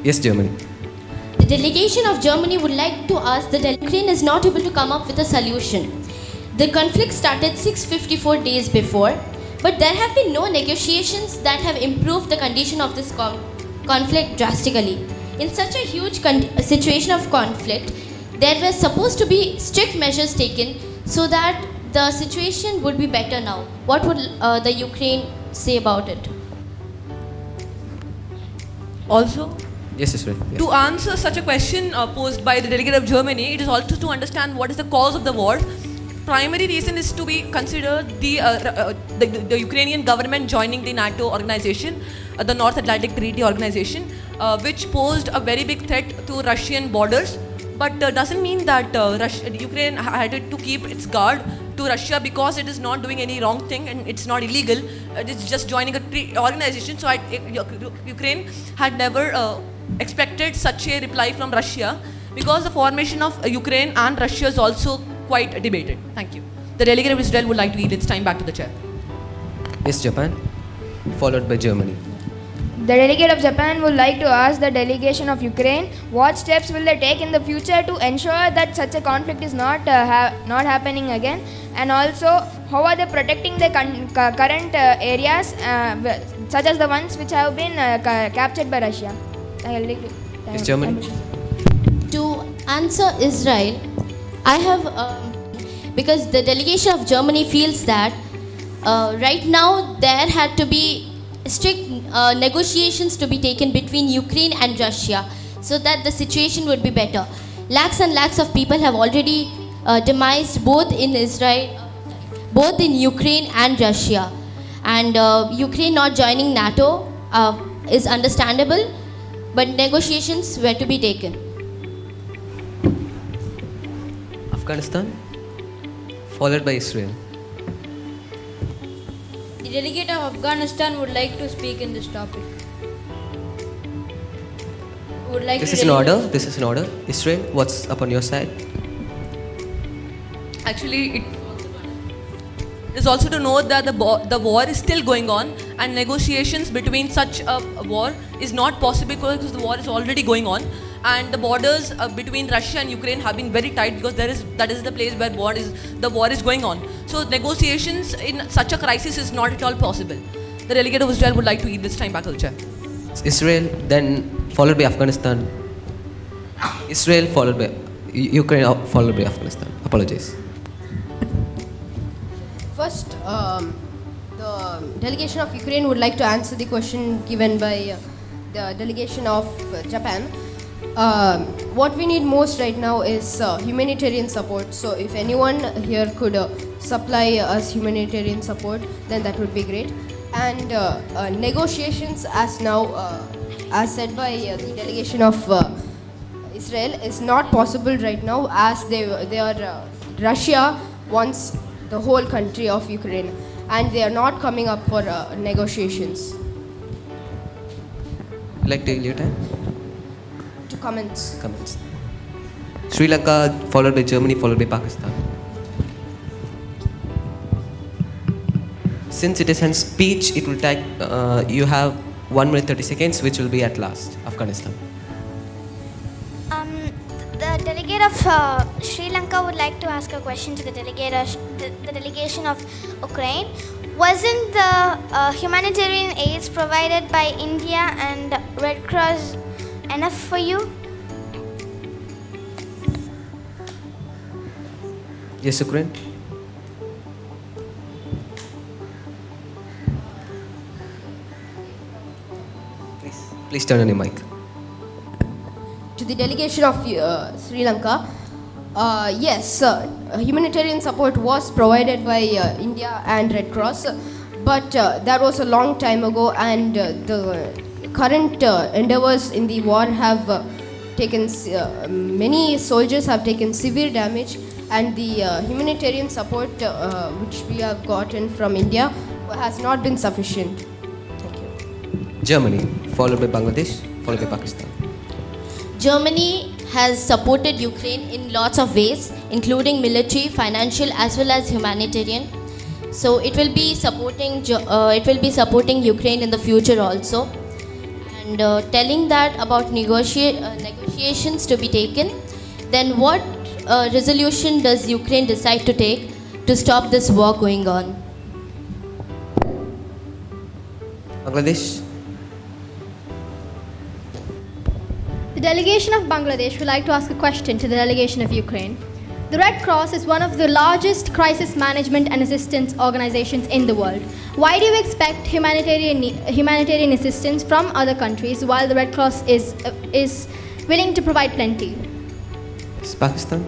C: Yes, Germany.
J: The delegation of Germany would like to ask that Ukraine is not able to come up with a solution. The conflict started 654 days before, but there have been no negotiations that have improved the condition of this conflict drastically. In such a huge situation of conflict, there were supposed to be strict measures taken so that the situation would be better now. What would the Ukraine say about it?
N: Also,
C: yes, Essel. Yes.
N: To answer such a question posed by the delegate of Germany, it is also to understand what is the cause of the war. Primary reason is to be considered the Ukrainian government joining the NATO organization, the North Atlantic Treaty Organization, which posed a very big threat to Russian borders. But doesn't mean that Ukraine had to keep its guard to Russia because it is not doing any wrong thing and it's not illegal. It's just joining a organization. So Ukraine had never expected such a reply from Russia because the formation of Ukraine and Russia is also quite debated. Thank you. The delegate of Israel would like to yield its time back to the chair.
C: Yes, Japan, followed by Germany.
O: The delegate of Japan would like to ask the delegation of Ukraine what steps will they take in the future to ensure that such a conflict is not happening again, and also how are they protecting the current areas such as the ones which have been captured by Russia.
C: Yes, Germany.
J: To answer Israel, I have because the delegation of Germany feels that right now there had to be strict negotiations to be taken between Ukraine and Russia so that the situation would be better. Lakhs and lakhs of people have already demised both in Ukraine and Russia. And Ukraine not joining NATO is understandable, but negotiations were to be taken.
C: Afghanistan, followed by Israel.
T: The delegate of Afghanistan would like to speak in this topic.
C: This is in order. Israel, what's up on your side?
N: Actually, It is also to note that the war is still going on, and negotiations between such a war is not possible because the war is already going on, and the borders between Russia and Ukraine have been very tight because that is the place where the war is going on. So negotiations in such a crisis is not at all possible. The delegate of Israel would like to yield this time back to the chair.
C: Israel, then followed by Afghanistan. Israel followed by Ukraine, followed by Afghanistan. Apologies.
D: First, the delegation of Ukraine would like to answer the question given by the delegation of Japan. What we need most right now is humanitarian support. So if anyone here could supply us humanitarian support, then that would be great. And negotiations as now, as said by the delegation of Israel, is not possible right now as Russia wants the whole country of Ukraine and they are not coming up for negotiations.
C: Like to yield your time?
D: To comments.
C: Sri Lanka, followed by Germany, followed by Pakistan. Since it is in speech, it will take, you have 1 minute 30 seconds, which will be at last. Afghanistan.
K: The delegate of Sri Lanka would like to ask a question to the delegation of Ukraine. Wasn't the humanitarian aids provided by India and Red Cross enough for you?
C: Yes, Ukraine. Please turn on your mic.
D: To the delegation of Sri Lanka, yes, humanitarian support was provided by India and Red Cross, but that was a long time ago, and the current endeavors in the war have taken, many soldiers have taken severe damage, and the humanitarian support which we have gotten from India has not been sufficient.
C: Germany, followed by Bangladesh, followed by Pakistan.
J: Germany has supported Ukraine in lots of ways, including military, financial, as well as humanitarian. So it will be supporting Ukraine in the future also. And telling that about negotiations to be taken, then what resolution does Ukraine decide to take to stop this war going on?
C: Bangladesh.
F: The delegation of Bangladesh would like to ask a question to the delegation of Ukraine. The Red Cross is one of the largest crisis management and assistance organizations in the world. Why do you expect humanitarian assistance from other countries while the Red Cross is willing to provide plenty?
C: It's Pakistan,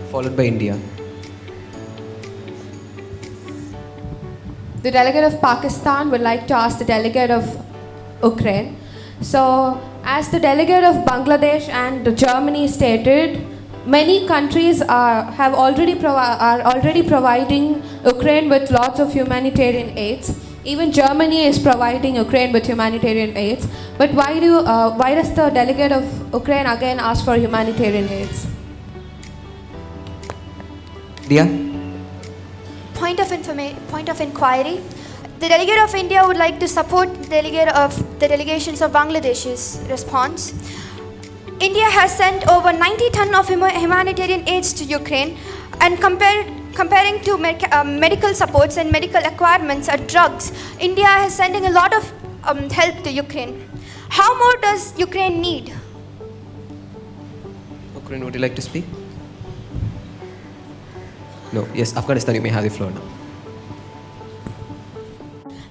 C: followed by India.
I: The delegate of Pakistan would like to ask the delegate of Ukraine. So, as the delegate of Bangladesh and Germany stated, many countries are already providing Ukraine with lots of humanitarian aids. Even Germany is providing Ukraine with humanitarian aids. But why does the delegate of Ukraine again ask for humanitarian aids?
C: Dia?
S: Point of inquiry. The delegate of India would like to support the delegations of Bangladesh's response. India has sent over 90 tons of humanitarian aids to Ukraine, and comparing to medical supports and medical requirements or drugs, India is sending a lot of help to Ukraine. How more does Ukraine need?
C: Ukraine, would you like to speak? No. Yes, Afghanistan, you may have the floor now.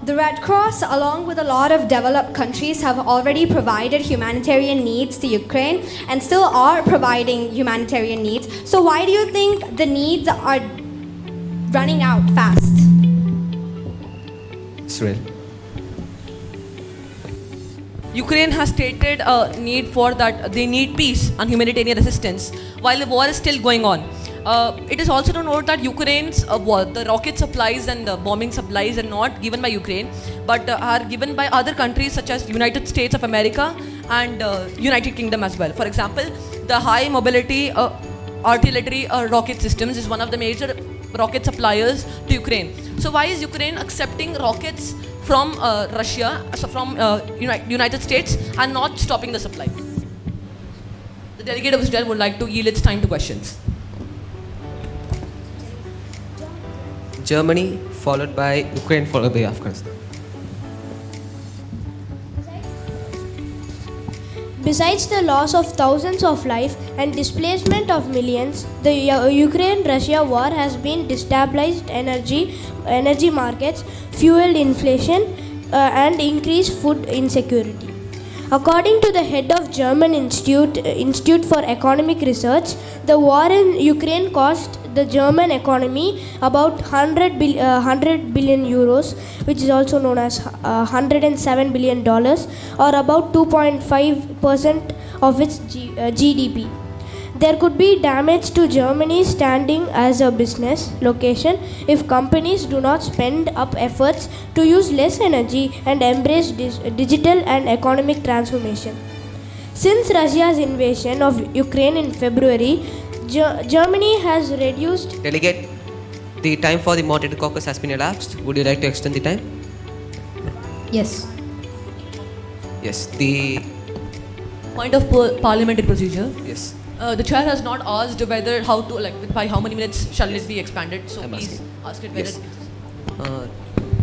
G: The Red Cross, along with a lot of developed countries, have already provided humanitarian needs to Ukraine and still are providing humanitarian needs. So why do you think the needs are running out fast?
C: Israel.
N: Ukraine has stated a need for that they need peace and humanitarian assistance while the war is still going on. It is also to note that Ukraine's the rocket supplies and the bombing supplies are not given by Ukraine, but are given by other countries such as United States of America and United Kingdom as well. For example, the high mobility artillery rocket systems is one of the major rocket suppliers to Ukraine. So why is Ukraine accepting rockets from Russia, so from United States, and not stopping the supply? The delegate of Israel would like to yield its time to questions.
C: Germany, followed by Ukraine, followed by Afghanistan.
P: Besides the loss of thousands of lives and displacement of millions, the Ukraine-Russia war has been destabilized energy markets, fueled inflation, and increased food insecurity. According to the head of German Institute for Economic Research, the war in Ukraine cost the German economy about 100 billion euros, which is also known as $107 billion, or about 2.5% of its GDP. There could be damage to Germany's standing as a business location if companies do not spend up efforts to use less energy and embrace digital and economic transformation. Since Russia's invasion of Ukraine in February, Germany has reduced...
C: Delegate, the time for the moderated caucus has been elapsed. Would you like to extend the time?
D: Yes.
C: Yes, the...
N: Point of parliamentary procedure.
C: Yes.
N: The chair has not asked whether by how many minutes shall it be expanded. So please ask it whether.
C: Yes.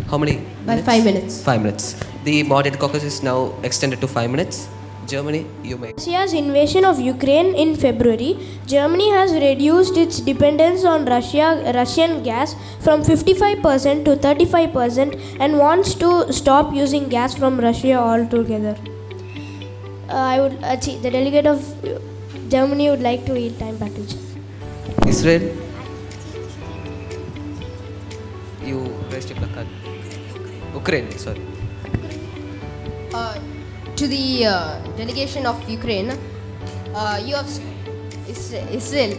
C: How many?
D: By
C: minutes?
D: 5 minutes.
C: 5 minutes. The moderated caucus is now extended to 5 minutes. Germany, you may.
P: Russia's invasion of Ukraine in February, Germany has reduced its dependence on Russian gas from 55% to 35% and wants to stop using gas from Russia altogether. The delegate of Germany would like to yield time back to you.
C: Israel, you raised your placard. Ukraine, sorry.
D: To the delegation of Ukraine, Israel,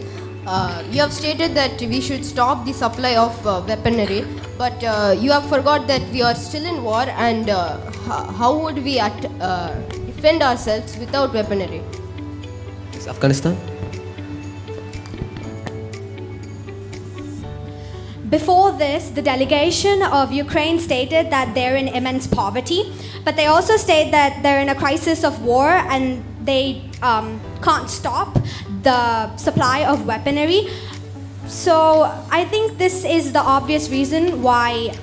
D: you have stated that we should stop the supply of weaponry, but you have forgot that we are still in war, and how would we defend ourselves without weaponry?
C: Is Afghanistan?
G: Before this, the delegation of Ukraine stated that they're in immense poverty, but they also state that they're in a crisis of war and they can't stop the supply of weaponry. So I think this is the obvious reason why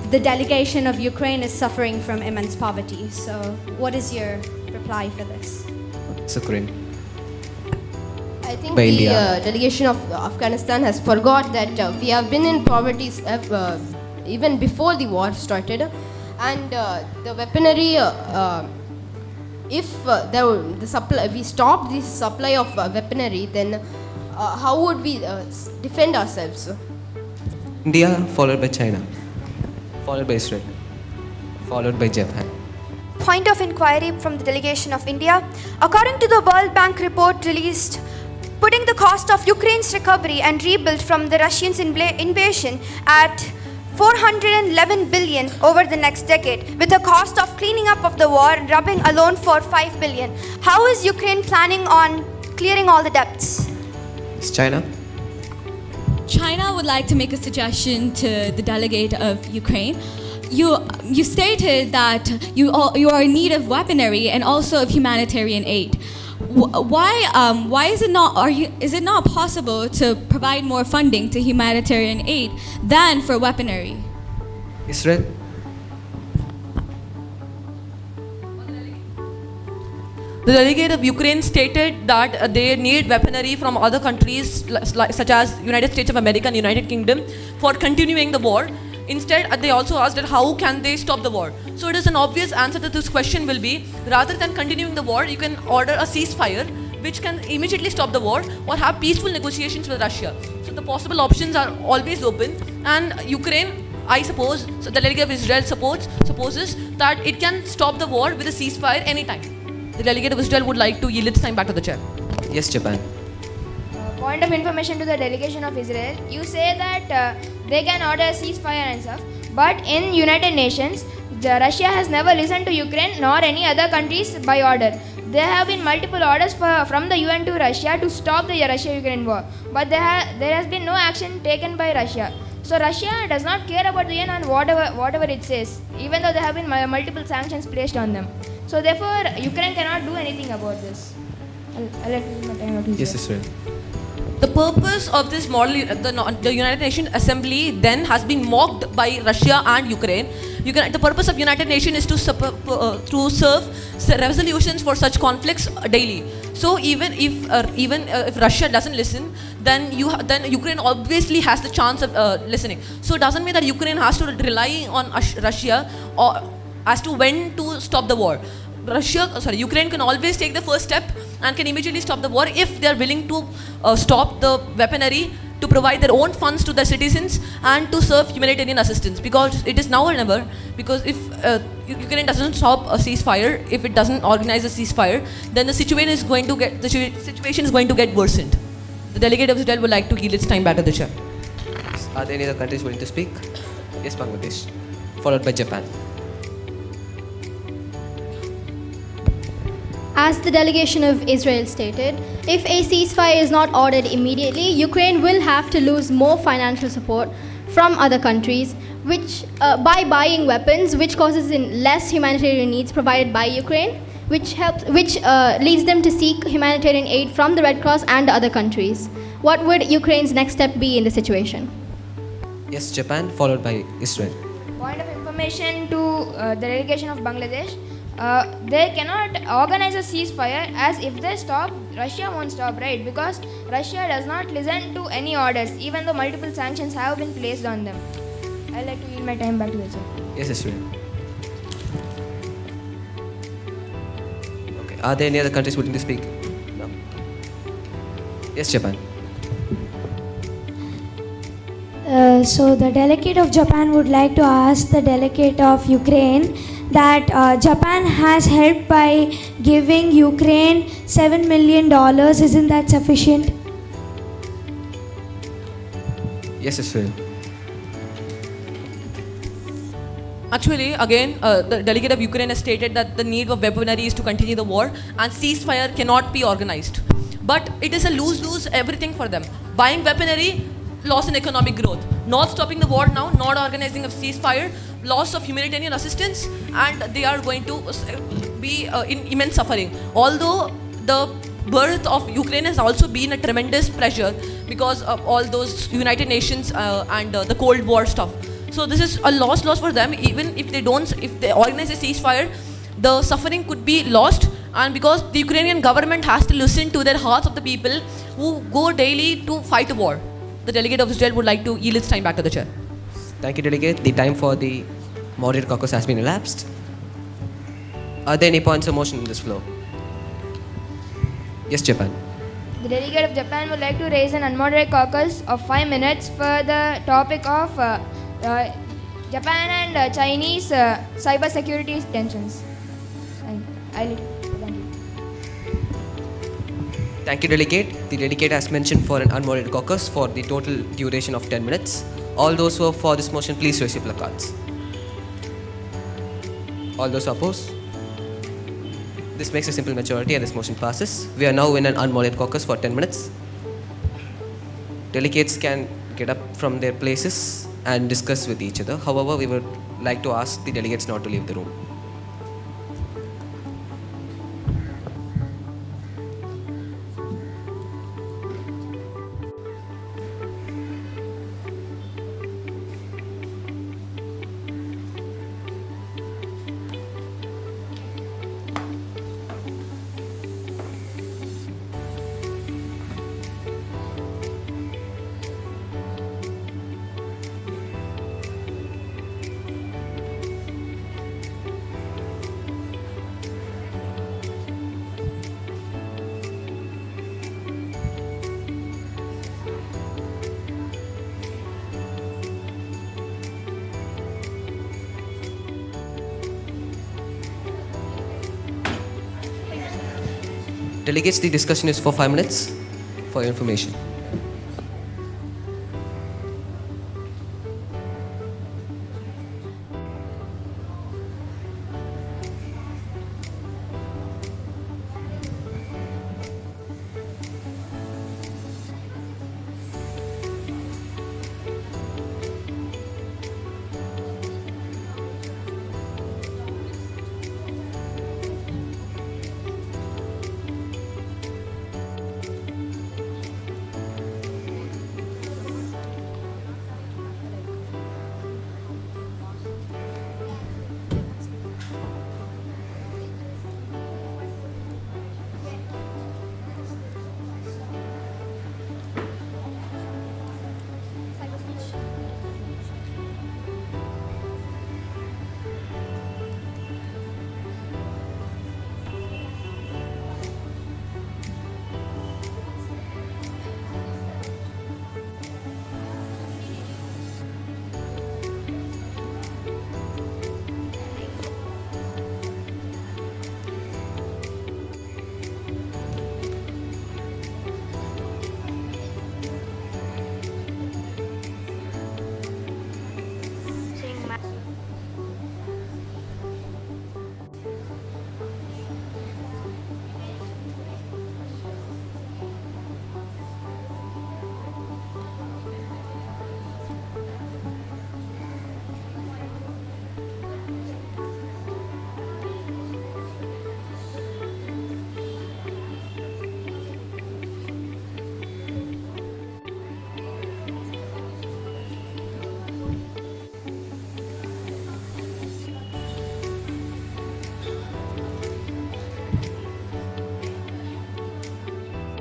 G: the delegation of Ukraine is suffering from immense poverty. So what is your reply for this?
C: It's Ukraine.
D: I think the delegation of Afghanistan has forgot that we have been in poverty even before the war started, and the weaponry. If we stop the supply of weaponry, then how would we defend ourselves?
C: India, followed by China, followed by Israel, followed by Japan.
S: Point of inquiry from the delegation of India. According to the World Bank report released, putting the cost of Ukraine's recovery and rebuild from the Russian invasion at 411 billion over the next decade, with a cost of cleaning up of the war rubbing alone for 5 billion. How is Ukraine planning on clearing all the debts?
C: Is China?
L: China would like to make a suggestion to the delegate of Ukraine. You stated that you are in need of weaponry and also of humanitarian aid. Why is it not possible to provide more funding to humanitarian aid than for weaponry?
C: Israel?
N: The delegate of Ukraine stated that they need weaponry from other countries such as United States of America and United Kingdom for continuing the war. Instead, they also asked that how can they stop the war. So it is an obvious answer to this question will be, rather than continuing the war, you can order a ceasefire which can immediately stop the war or have peaceful negotiations with Russia. So the possible options are always open, and Ukraine, I suppose, so the delegate of Israel supposes that it can stop the war with a ceasefire anytime. The delegate of Israel would like to yield its time back to the chair.
C: Yes, Japan.
O: Point of information to the delegation of Israel. You say that they can order a ceasefire and stuff, but in United Nations, Russia has never listened to Ukraine nor any other countries by order. There have been multiple orders from the UN to Russia to stop the Russia-Ukraine war, but there has been no action taken by Russia. So Russia does not care about the UN and whatever it says, even though there have been multiple sanctions placed on them. So therefore, Ukraine cannot do anything about this. I'll let you my time out.
C: Yes, Israel.
N: The purpose of this model, the United Nations Assembly then has been mocked by Russia and Ukraine. The purpose of United Nations is to serve resolutions for such conflicts daily. So even if Russia doesn't listen, then Ukraine obviously has the chance of listening. So it doesn't mean that Ukraine has to rely on Russia or as to when to stop the war. Ukraine can always take the first step and can immediately stop the war if they are willing to stop the weaponry, to provide their own funds to their citizens and to serve humanitarian assistance, because it is now or never. Because if Ukraine doesn't stop a ceasefire, if it doesn't organize a ceasefire, then the situation is going to get worsened. The delegate of Israel would like to yield its time back to the chair.
C: Are there any other countries willing to speak? Yes, Bangladesh, followed by Japan.
F: As the delegation of Israel stated, if a ceasefire is not ordered immediately, Ukraine will have to lose more financial support from other countries, which by buying weapons, which causes in less humanitarian needs provided by Ukraine, which leads them to seek humanitarian aid from the Red Cross and other countries. What would Ukraine's next step be in the situation?
C: Yes, Japan, followed by Israel.
O: Point of information to the delegation of Bangladesh. They cannot organize a ceasefire, as if they stop, Russia won't stop, right? Because Russia does not listen to any orders, even though multiple sanctions have been placed on them. I'd like to yield my time back to the chair.
C: Yes, Israel. Okay, are there any other countries willing to speak? No. Yes, Japan.
P: So the delegate of Japan would like to ask the delegate of Ukraine that Japan has helped by giving Ukraine $7 million. Isn't that sufficient?
C: Yes, Israel.
N: Actually, again, the delegate of Ukraine has stated that the need of weaponry is to continue the war and ceasefire cannot be organized. But it is a lose-lose everything for them. Buying weaponry, loss in economic growth. Not stopping the war now, not organizing a ceasefire, loss of humanitarian assistance, and they are going to be in immense suffering. Although the birth of Ukraine has also been a tremendous pressure because of all those United Nations and the Cold War stuff. So this is a loss for them. Even if they organize a ceasefire, the suffering could be lost, and because the Ukrainian government has to listen to their hearts of the people who go daily to fight a war. The delegate of Israel would like to yield its time back to the chair.
C: Thank you, delegate. The time for the moderated caucus has been elapsed. Are there any points of motion in this floor? Yes, Japan.
O: The delegate of Japan would like to raise an unmoderated caucus of 5 minutes for the topic of Japan and Chinese cyber security tensions.
C: Thank you, delegate. The delegate has mentioned for an unmoderated caucus for the total duration of 10 minutes. All those who are for this motion, please raise your placards. All those opposed? This makes a simple majority and this motion passes. We are now in an unmoderated caucus for 10 minutes. Delegates can get up from their places and discuss with each other. However, we would like to ask the delegates not to leave the room. Delegates, the discussion is for 5 minutes for your information.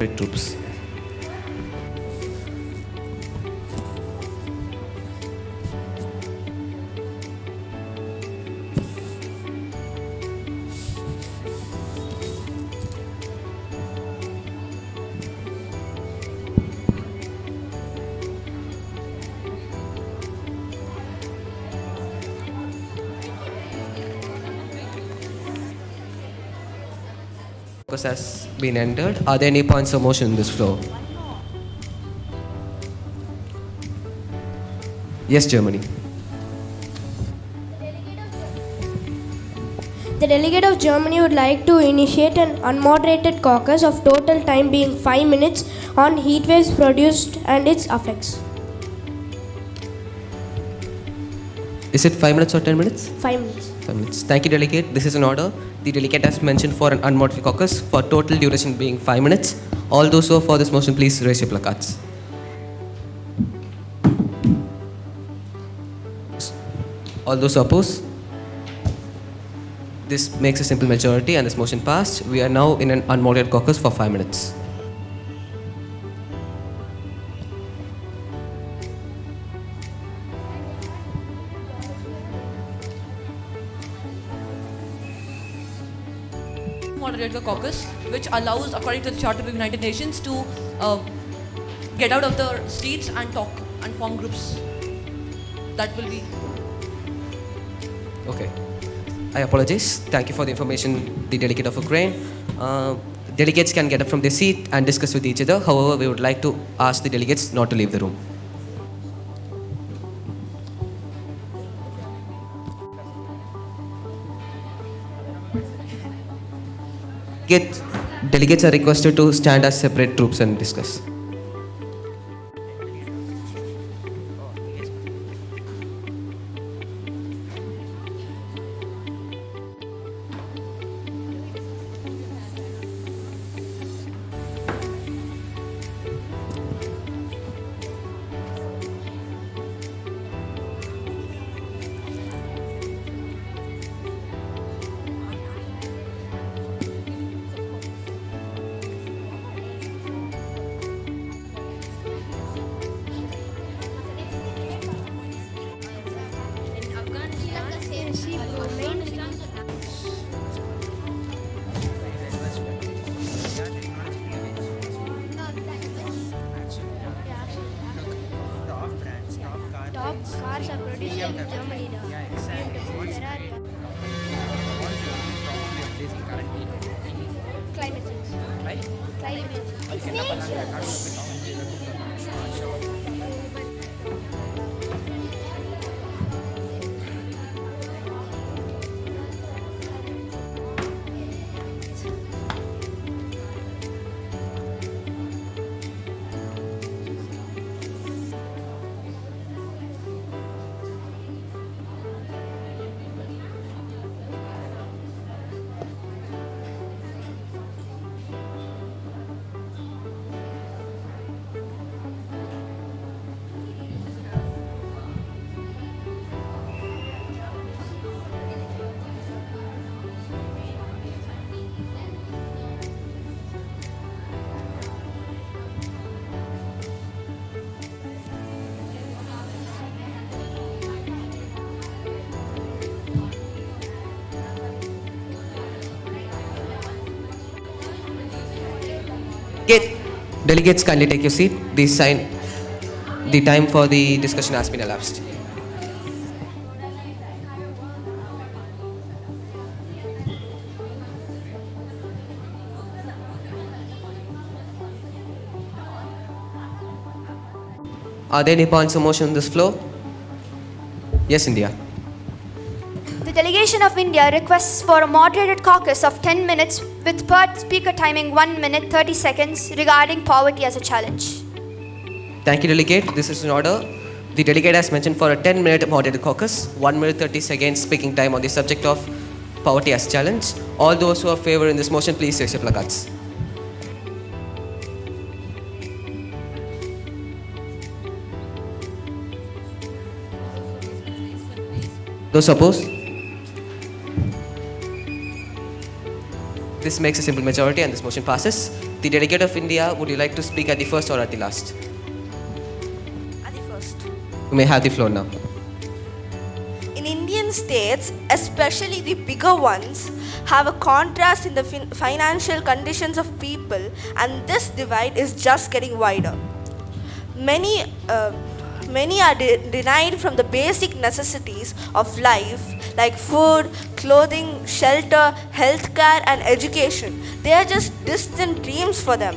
C: troops. Focus has been entered. Are there any points of motion in this floor? Yes, Germany.
P: The delegate of Germany would like to initiate an unmoderated caucus of total time being 5 minutes on heat waves produced and its effects.
C: Is it 5 minutes or 10 minutes?
P: 5 minutes.
C: 5 minutes. Thank you, delegate. This is an order. The delegate has mentioned for an unmoderated caucus for total duration being 5 minutes. All those who are for this motion, please raise your placards. All those who oppose? This makes a simple majority and this motion passed. We are now in an unmoderated caucus for 5 minutes.
N: Moderator caucus, which allows, according to the Charter of the United Nations, to get out of the streets and talk and form groups. That will be.
C: Okay. I apologize. Thank you for the information, the delegate of Ukraine. Delegates can get up from their seat and discuss with each other. However, we would like to ask the delegates not to leave the room. Delegates are requested to stand as separate troops and discuss.
K: Top cars are produced in Germany now. Climate change. Climate change. Delegates, kindly take your seat. The time for the discussion has been elapsed. Are there any points of motion on this floor? Yes, India.
S: The delegation of India requests for a moderated caucus of 10 minutes with per speaker timing 1 minute 30 seconds regarding poverty as a challenge.
C: Thank you, delegate. This is an order. The delegate has mentioned for a 10-minute moderated caucus, 1 minute 30 seconds speaking time on the subject of poverty as challenge. All those who are favor in this motion, please raise your placards. Those opposed? This makes a simple majority and this motion passes. The delegate of India, would you like to speak at the first or at the last?
R: At the first.
C: You may have the floor now.
R: In Indian states, especially the bigger ones, have a contrast in the financial conditions of people, and this divide is just getting wider. Many are denied from the basic necessities of life like food, clothing, shelter, healthcare and education. They are just distant dreams for them.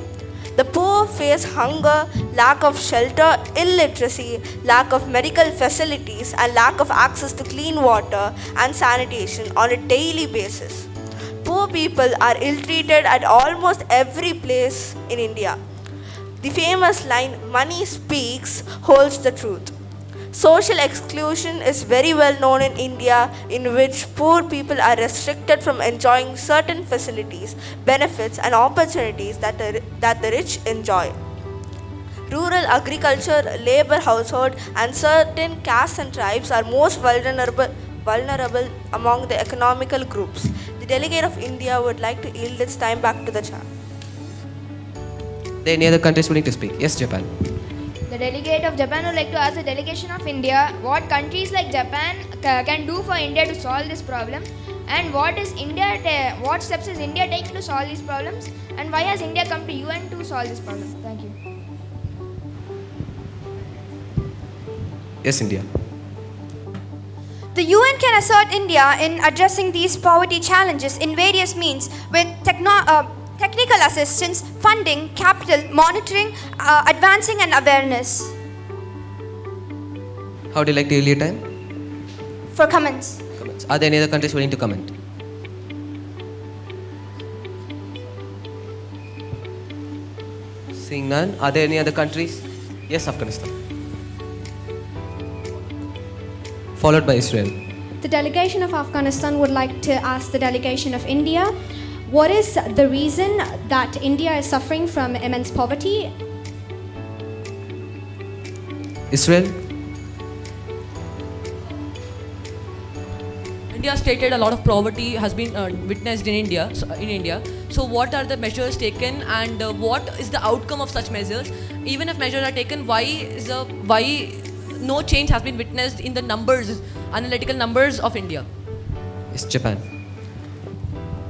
R: The poor face hunger, lack of shelter, illiteracy, lack of medical facilities and lack of access to clean water and sanitation on a daily basis. Poor people are ill-treated at almost every place in India. The famous line, "Money speaks," holds the truth. Social exclusion is very well known in India, in which poor people are restricted from enjoying certain facilities, benefits and opportunities that the rich enjoy. Rural agriculture, labor household and certain castes and tribes are most vulnerable among the economical groups. The delegate of India would like to yield its time back to the chair.
C: Are there any other countries willing to speak? Yes, Japan.
O: The delegate of Japan would like to ask the delegation of India what countries like Japan can do for India to solve this problem, and what steps is India taking to solve these problems, and why has India come to UN to solve this problem? Thank you.
C: Yes, India.
S: The UN can assert India in addressing these poverty challenges in various means with technical assistance, funding, capital, monitoring, advancing and awareness.
C: How would you like to yield your time?
S: For comments.
C: Are there any other countries willing to comment? Seeing none, are there any other countries? Yes, Afghanistan. Followed by Israel.
G: The delegation of Afghanistan would like to ask the delegation of India, what is the reason that India is suffering from immense poverty?
C: Israel.
N: India stated a lot of poverty has been witnessed in India. So what are the measures taken, and what is the outcome of such measures? Even if measures are taken, why no change has been witnessed in the numbers, analytical numbers of India?
C: Yes, Japan.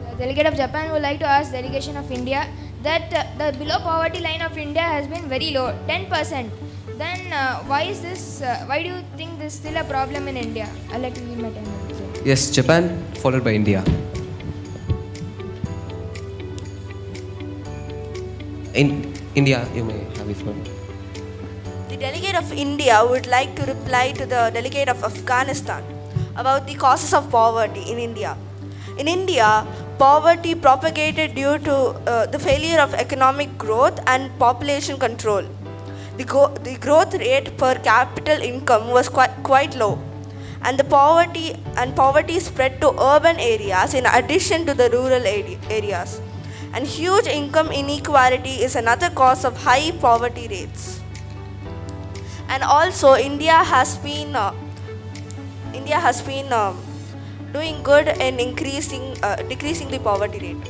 O: The delegate of Japan would like to ask delegation of India that the below poverty line of India has been very low, 10%. Then why is this? Why do you think this is still a problem in India? I'd like to give my 10 minutes.
C: Yes, Japan, followed by India. In India, you may have the floor.
R: The delegate of India would like to reply to the delegate of Afghanistan about the causes of poverty in India. In India, poverty propagated due to the failure of economic growth and population control. The growth rate per capital income was quite low, and the poverty spread to urban areas in addition to the rural areas. And huge income inequality is another cause of high poverty rates. And also, India has been doing good in decreasing the poverty rate.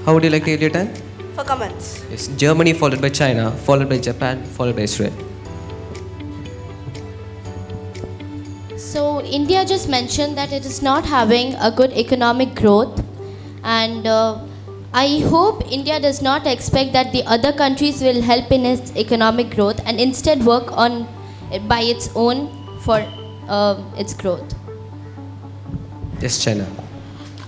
C: How would you like to yield your time?
R: For comments.
C: Yes, Germany, followed by China, followed by Japan, followed by Israel.
J: So India just mentioned that it is not having a good economic growth, and I hope India does not expect that the other countries will help in its economic growth and instead work on it by its own for its growth.
C: Yes, China.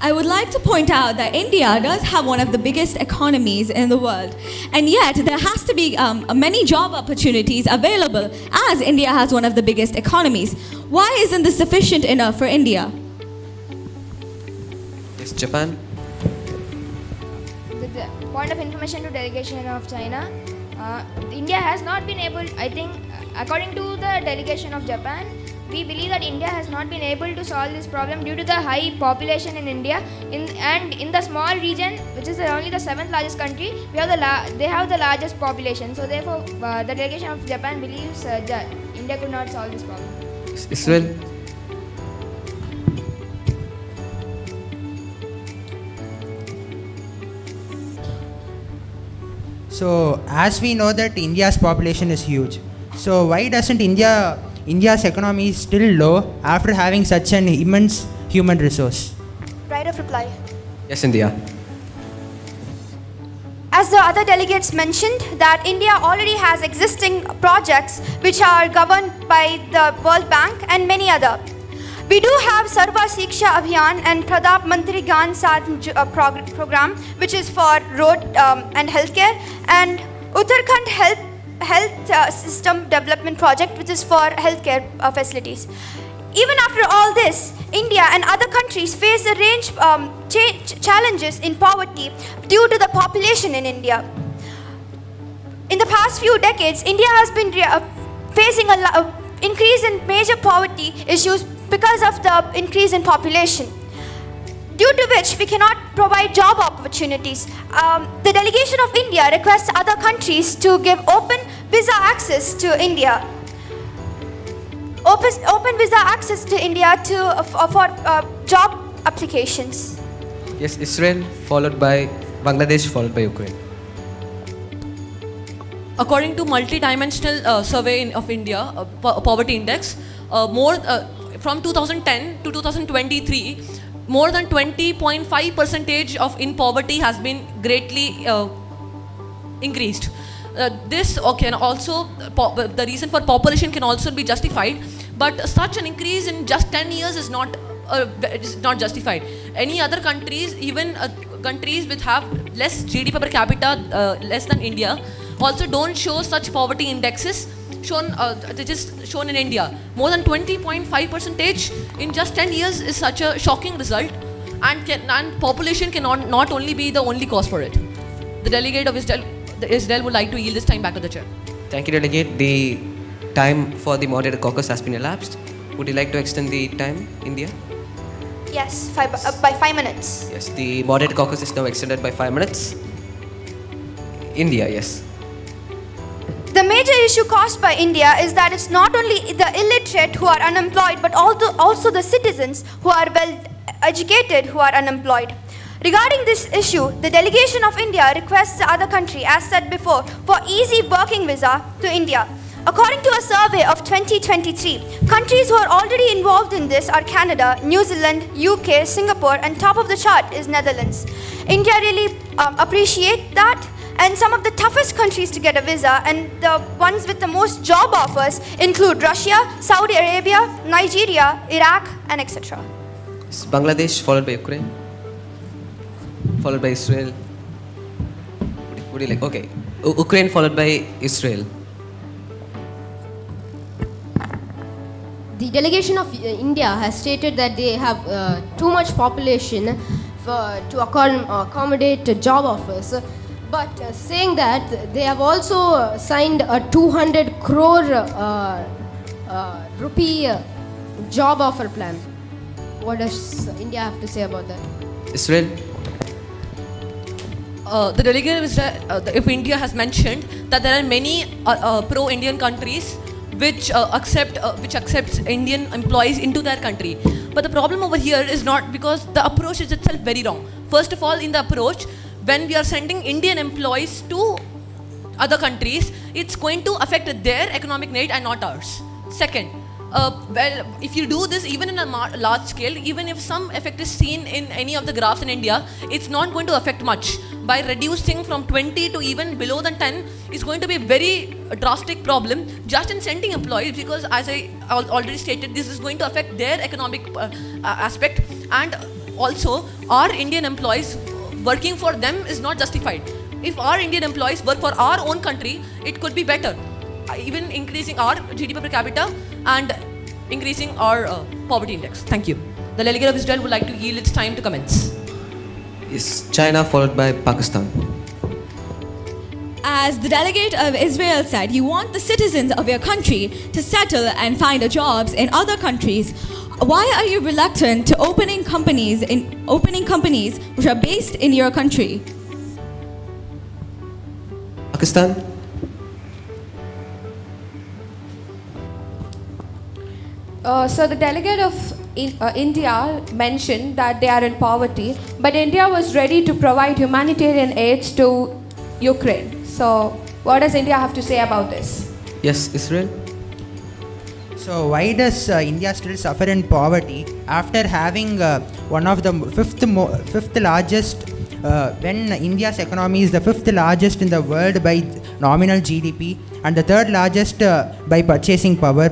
L: I would like to point out that India does have one of the biggest economies in the world, and yet there has to be many job opportunities available as India has one of the biggest economies. Why isn't this sufficient enough for India?
C: Yes, Japan.
O: The point of information to delegation of China, India has not been able, I think, according to the delegation of Japan, we believe that India has not been able to solve this problem due to the high population in India. And in the small region, which is only the 7th largest country, they have the largest population. So therefore, the delegation of Japan believes that India could not solve this problem.
C: Israel.
E: So, as we know that India's population is huge, so why doesn't India's economy is still low after having such an immense human resource?
S: Right of reply.
C: Yes, India.
S: As the other delegates mentioned, that India already has existing projects which are governed by the World Bank and many other. We do have Sarva Shiksha Abhiyan and Pradhan Mantri Gyan program, which is for road and healthcare, and Uttarakhand Health System Development Project, which is for healthcare facilities. Even after all this, India and other countries face a range challenges in poverty due to the population in India. In the past few decades, India has been facing an increase in major poverty issues because of the increase in population, due to which we cannot provide job opportunities. The delegation of India requests other countries to give open visa access to India. Open visa access to India for job applications.
C: Yes, Israel, followed by Bangladesh, followed by Ukraine.
N: According to multi-dimensional survey of India, poverty index, from 2010 to 2023, more than 20.5% of in poverty has been greatly increased. This can also, the reason for population can also be justified, but such an increase in just 10 years is not justified. Any other countries, even countries which have less GDP per capita, less than India, also don't show such poverty indexes shown in India. More than 20.5% in just 10 years is such a shocking result, and population cannot not only be the only cause for it. The delegate of Israel would like to yield this time back to the chair.
C: Thank you, Delegate. The time for the moderated caucus has been elapsed. Would you like to extend the time, India?
S: Yes, by 5 minutes.
C: Yes, the moderated caucus is now extended by 5 minutes. India, yes.
S: The major issue caused by India is that it's not only the illiterate who are unemployed, but also the citizens who are well educated who are unemployed. Regarding this issue, the delegation of India requests the other country, as said before, for easy working visa to India. According to a survey of 2023, countries who are already involved in this are Canada, New Zealand, UK, Singapore, and top of the chart is Netherlands. India really appreciate that, and some of the toughest countries to get a visa and the ones with the most job offers include Russia, Saudi Arabia, Nigeria, Iraq, and etc.
C: Bangladesh, followed by Ukraine, followed by Israel. Would you like? Okay, Ukraine followed by Israel.
D: The delegation of India has stated that they have too much population to accommodate job offers. But saying that, they have also signed a 200 crore rupee job offer plan. What does India have to say about that?
C: Israel?
N: The delegate of India has mentioned that there are many pro-Indian countries which accepts Indian employees into their country. But the problem over here is not because the approach is itself very wrong. First of all, in the approach, when we are sending Indian employees to other countries, it's going to affect their economic need and not ours. Second, if you do this even in a large scale, even if some effect is seen in any of the graphs in India, it's not going to affect much. By reducing from 20 to even below than 10, it's going to be a very drastic problem just in sending employees, because as I already stated, this is going to affect their economic aspect, and also our Indian employees working for them is not justified. If our Indian employees work for our own country, it could be better, even increasing our GDP per capita and increasing our poverty index. Thank you. The delegate of Israel would like to yield its time to commence.
C: Yes, China followed by Pakistan.
L: As the delegate of Israel said, you want the citizens of your country to settle and find jobs in other countries. Why are you reluctant to opening companies which are based in your country?
C: Pakistan?
I: So the delegate of India mentioned that they are in poverty, but India was ready to provide humanitarian aid to Ukraine. So, what does India have to say about this?
C: Yes, Israel?
E: So why does India still suffer in poverty after having one of the fifth largest, when India's economy is the fifth largest in the world by nominal GDP and the third largest by purchasing power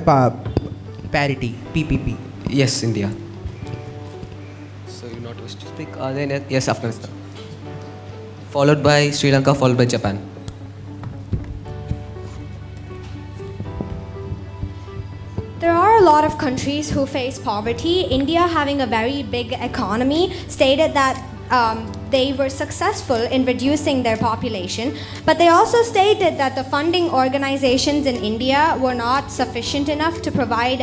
E: parity, PPP?
C: Yes, India. So you not wish to speak? Then yes, Afghanistan. Followed by Sri Lanka, followed by Japan.
G: There are a lot of countries who face poverty. India, having a very big economy, stated that they were successful in reducing their population, but they also stated that the funding organizations in India were not sufficient enough to provide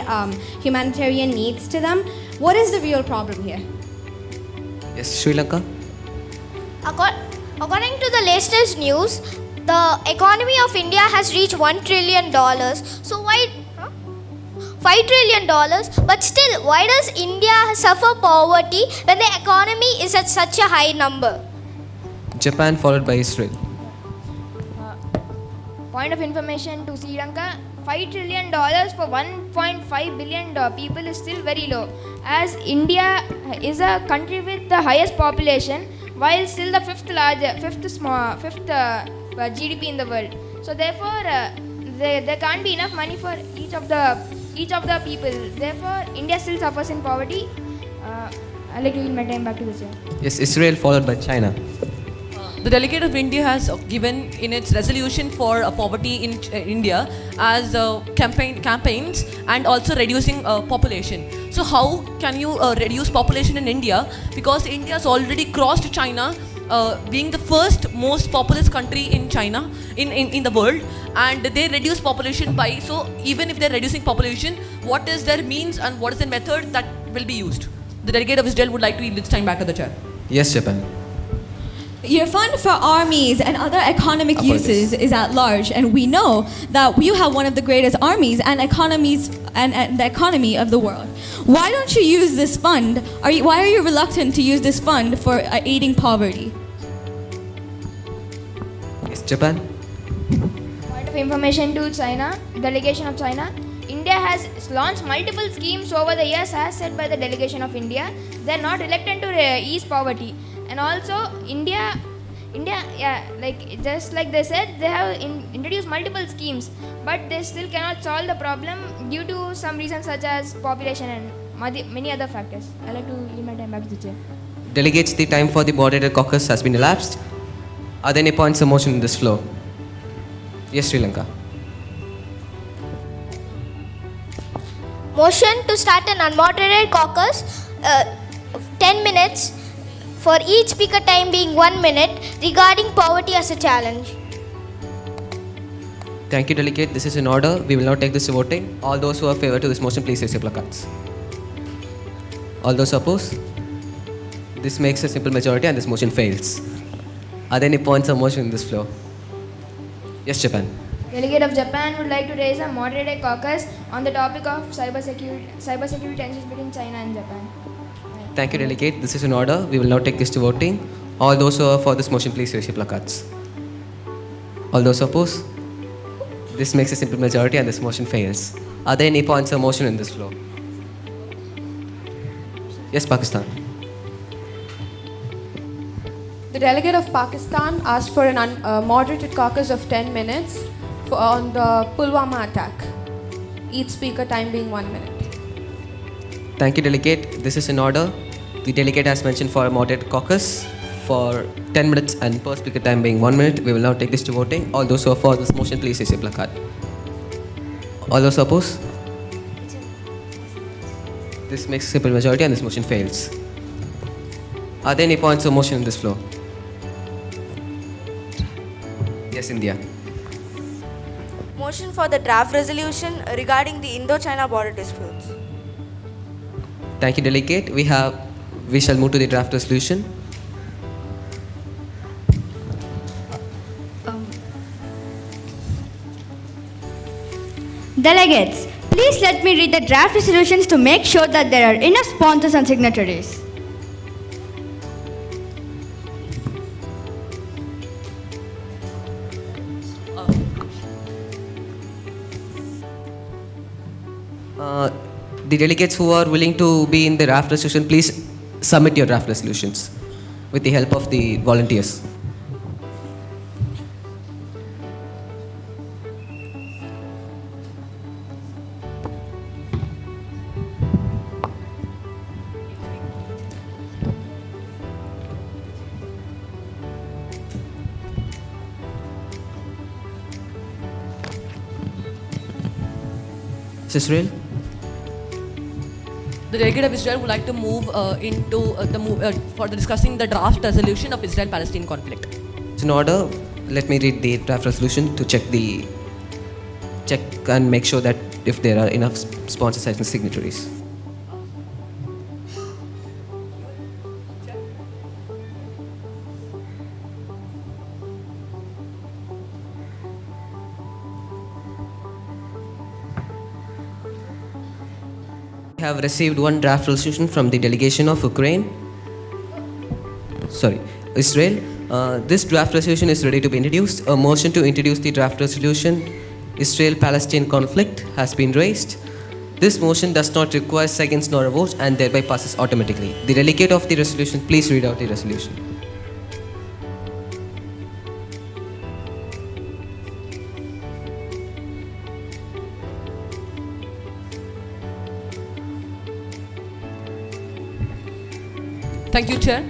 G: humanitarian needs to them. What is the real problem here?
C: Yes, Sri Lanka.
K: According to the latest news, the economy of India has reached $1 trillion. So why $5 trillion, but still, why does India suffer poverty when the economy is at such a high number?
C: Japan, followed by Israel.
O: Point of information to Sri Lanka, $5 trillion for 1.5 billion people is still very low, as India is a country with the highest population, while still the fifth GDP in the world. So therefore, there can't be enough money for each of the people. Therefore, India still suffers in poverty. I'd like to give my time back to the chair.
C: Yes, Israel, followed by China.
N: The delegate of India has given in its resolution for poverty in India as campaigns and also reducing population. So how can you reduce population in India? Because India has already crossed China, being the first most populous country in China, in the world, and they reduce population by, so even if they're reducing population, what is their means and what is the method that will be used? The delegate of Israel would like to yield its time back to the chair.
C: Yes, Japan.
L: Your fund for armies and other economic uses is at large, and we know that you have one of the greatest armies and economies and the economy of the world. Why don't you use this fund? Why are you reluctant to use this fund for aiding poverty?
C: Yes, Japan.
O: Point of information to China, delegation of China. India has launched multiple schemes over the years, as said by the delegation of India. They are not reluctant to ease poverty. And also, India, like just like they said, they have introduced multiple schemes, but they still cannot solve the problem due to some reasons such as population and many other factors. I'd like to leave my time back to the chair.
C: Delegates, the time for the moderated caucus has been elapsed. Are there any points of motion in this floor? Yes, Sri Lanka.
K: Motion to start an unmoderated caucus, 10 minutes, for each speaker time being 1 minute, regarding poverty as a challenge.
C: Thank you, delegate. This is in order. We will now take this to voting. All those who are favor to this motion, please raise your placards. All those opposed? This makes a simple majority and this motion fails. Are there any points of motion in this floor? Yes, Japan.
O: Delegate of Japan would like to raise a moderated caucus on the topic of cybersecurity tensions between China and Japan.
C: Thank you, delegate. This is in order. We will now take this to voting. All those who are for this motion, please raise your placards. All those opposed? This makes a simple majority and this motion fails. Are there any points of motion in this floor? Yes, Pakistan.
I: The delegate of Pakistan asked for a moderated caucus of 10 minutes on the Pulwama attack. Each speaker time being 1 minute.
C: Thank you, delegate. This is in order. The delegate has mentioned for a moderated caucus for 10 minutes and per speaker time being 1 minute. We will now take this to voting. All those who are for this motion, please raise your placard. All those opposed? This makes a simple majority and this motion fails. Are there any points of motion in this floor? Yes, India.
R: Motion for the draft resolution regarding the Indo-China border disputes.
C: Thank you, delegate. We shall move to the draft resolution.
G: Delegates, please let me read the draft resolutions to make sure that there are enough sponsors and signatories.
C: The delegates who are willing to be in the draft resolution, please submit your draft resolutions with the help of the volunteers. Israel?
N: The delegate of Israel would like to move for discussing the draft resolution of Israel-Palestine conflict.
C: It's in order. Let me read the draft resolution to check and make sure that if there are enough sponsors and signatories. We have received one draft resolution from the delegation of Israel. This draft resolution is ready to be introduced. A motion to introduce the draft resolution, Israel-Palestine conflict, has been raised. This motion does not require seconds nor a vote and thereby passes automatically. The delegate of the resolution, please read out the resolution.
N: Thank you, Chair.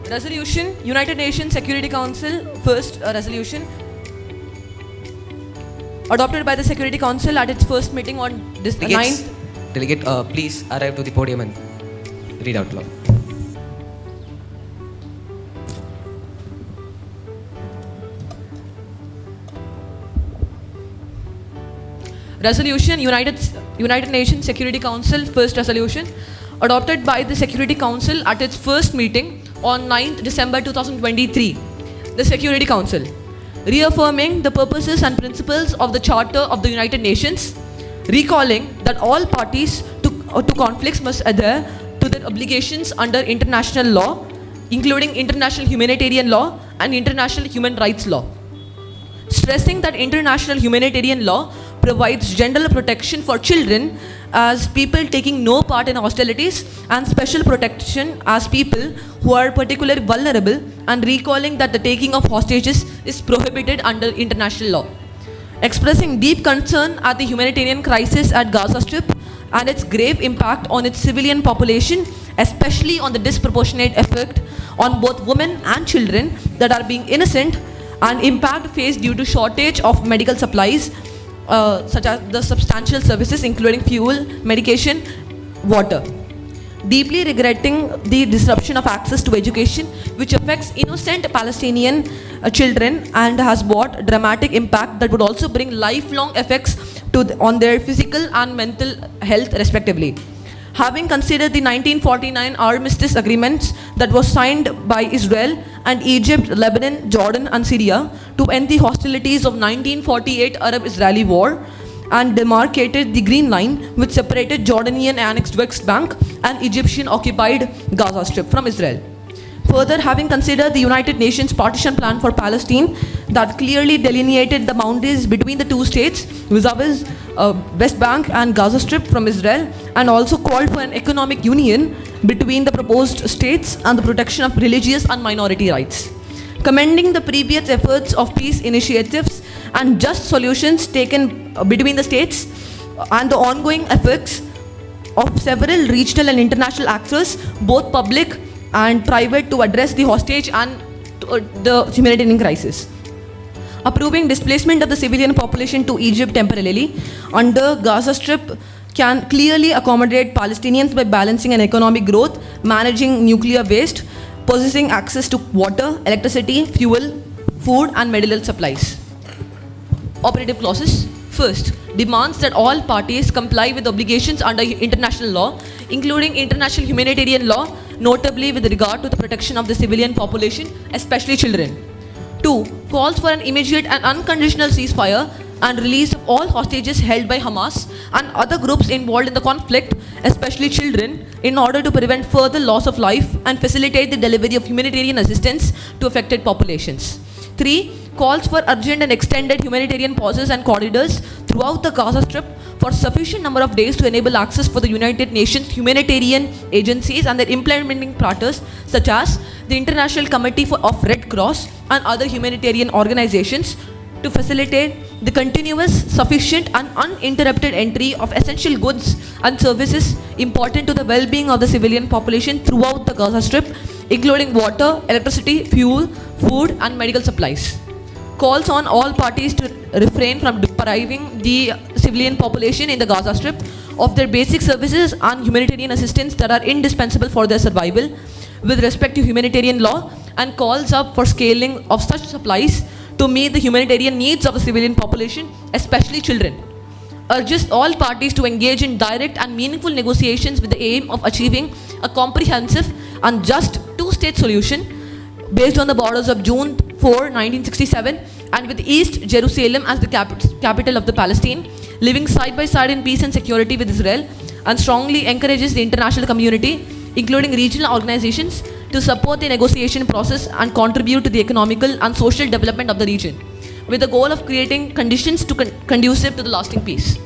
N: Resolution, United Nations Security Council, first resolution, adopted by the Security Council at its first meeting on this 9th.
C: Delegate, please arrive to the podium and read out loud.
N: Resolution, United Nations Security Council, first resolution, adopted by the Security Council at its first meeting on 9th December 2023. The Security Council, reaffirming the purposes and principles of the Charter of the United Nations, recalling that all parties to conflicts must adhere to their obligations under international law, including international humanitarian law and international human rights law, stressing that international humanitarian law provides general protection for children as people taking no part in hostilities and special protection as people who are particularly vulnerable, and recalling that the taking of hostages is prohibited under international law. Expressing deep concern at the humanitarian crisis at Gaza Strip and its grave impact on its civilian population, especially on the disproportionate effect on both women and children that are being innocent, and impact faced due to shortage of medical supplies, such as the substantial services including fuel, medication, water. Deeply regretting the disruption of access to education, which affects innocent Palestinian children and has brought dramatic impact that would also bring lifelong effects on their physical and mental health respectively. Having considered the 1949 armistice agreements that was signed by Israel and Egypt, Lebanon, Jordan and Syria to end the hostilities of 1948 Arab-Israeli war, and demarcated the Green Line which separated Jordanian annexed West Bank and Egyptian occupied Gaza Strip from Israel. Further, having considered the United Nations partition plan for Palestine that clearly delineated the boundaries between the two states vis-a-vis West Bank and Gaza Strip from Israel, and also called for an economic union between the proposed states and the protection of religious and minority rights. Commending the previous efforts of peace initiatives and just solutions taken between the states and the ongoing efforts of several regional and international actors, both public and private, to address the hostage and the humanitarian crisis. Approving displacement of the civilian population to Egypt temporarily under Gaza Strip can clearly accommodate Palestinians by balancing an economic growth, managing nuclear waste, possessing access to water, electricity, fuel, food and medical supplies. Operative clauses. First, demands that all parties comply with obligations under international law, including international humanitarian law, notably with regard to the protection of the civilian population, especially children. 2. Calls for an immediate and unconditional ceasefire and release of all hostages held by Hamas and other groups involved in the conflict, especially children, in order to prevent further loss of life and facilitate the delivery of humanitarian assistance to affected populations. 3. Calls for urgent and extended humanitarian pauses and corridors throughout the Gaza Strip for sufficient number of days to enable access for the United Nations humanitarian agencies and their implementing partners such as the International Committee of Red Cross and other humanitarian organizations to facilitate the continuous, sufficient and uninterrupted entry of essential goods and services important to the well-being of the civilian population throughout the Gaza Strip, including water, electricity, fuel, food and medical supplies. Calls on all parties to refrain from depriving the civilian population in the Gaza Strip of their basic services and humanitarian assistance that are indispensable for their survival with respect to humanitarian law, and calls up for scaling of such supplies to meet the humanitarian needs of the civilian population, especially children. Urges all parties to engage in direct and meaningful negotiations with the aim of achieving a comprehensive and just two-state solution based on the borders of June 4, 1967, and with East Jerusalem as the capital of the Palestine, living side by side in peace and security with Israel, and strongly encourages the international community, including regional organizations, to support the negotiation process and contribute to the economical and social development of the region, with the goal of creating conditions conducive to the lasting peace.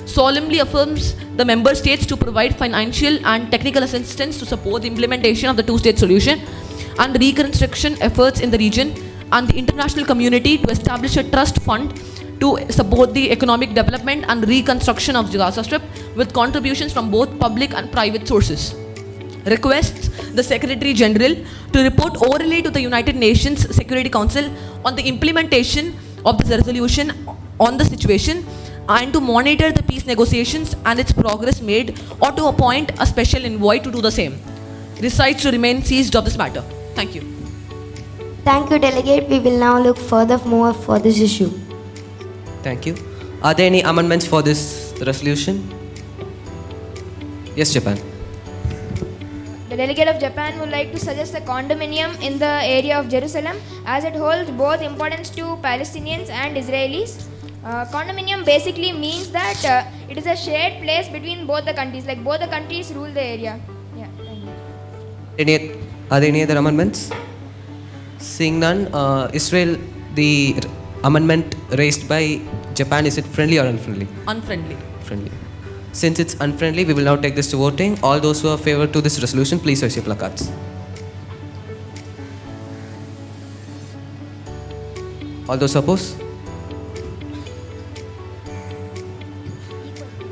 N: Solemnly affirms the member states to provide financial and technical assistance to support the implementation of the two-state solution and reconstruction efforts in the region, and the international community to establish a trust fund to support the economic development and reconstruction of the Gaza Strip with contributions from both public and private sources. Requests the Secretary General to report orally to the United Nations Security Council on the implementation of this resolution on the situation and to monitor the peace negotiations and its progress made, or to appoint a special envoy to do the same. Recites to remain seized of this matter. Thank you.
B: Thank you, Delegate. We will now look furthermore for this issue.
C: Thank you. Are there any amendments for this resolution? Yes, Japan.
O: The delegate of Japan would like to suggest a condominium in the area of Jerusalem as it holds both importance to Palestinians and Israelis. Condominium basically means that it is a shared place between both the countries, like both the countries rule the area. Yeah, thank you.
C: Are there any other amendments? Seeing none, Israel, the amendment raised by Japan, is it friendly or unfriendly?
N: Unfriendly.
C: Friendly. Since it's unfriendly, we will now take this to voting. All those who are favored to this resolution, please raise your placards. All those opposed?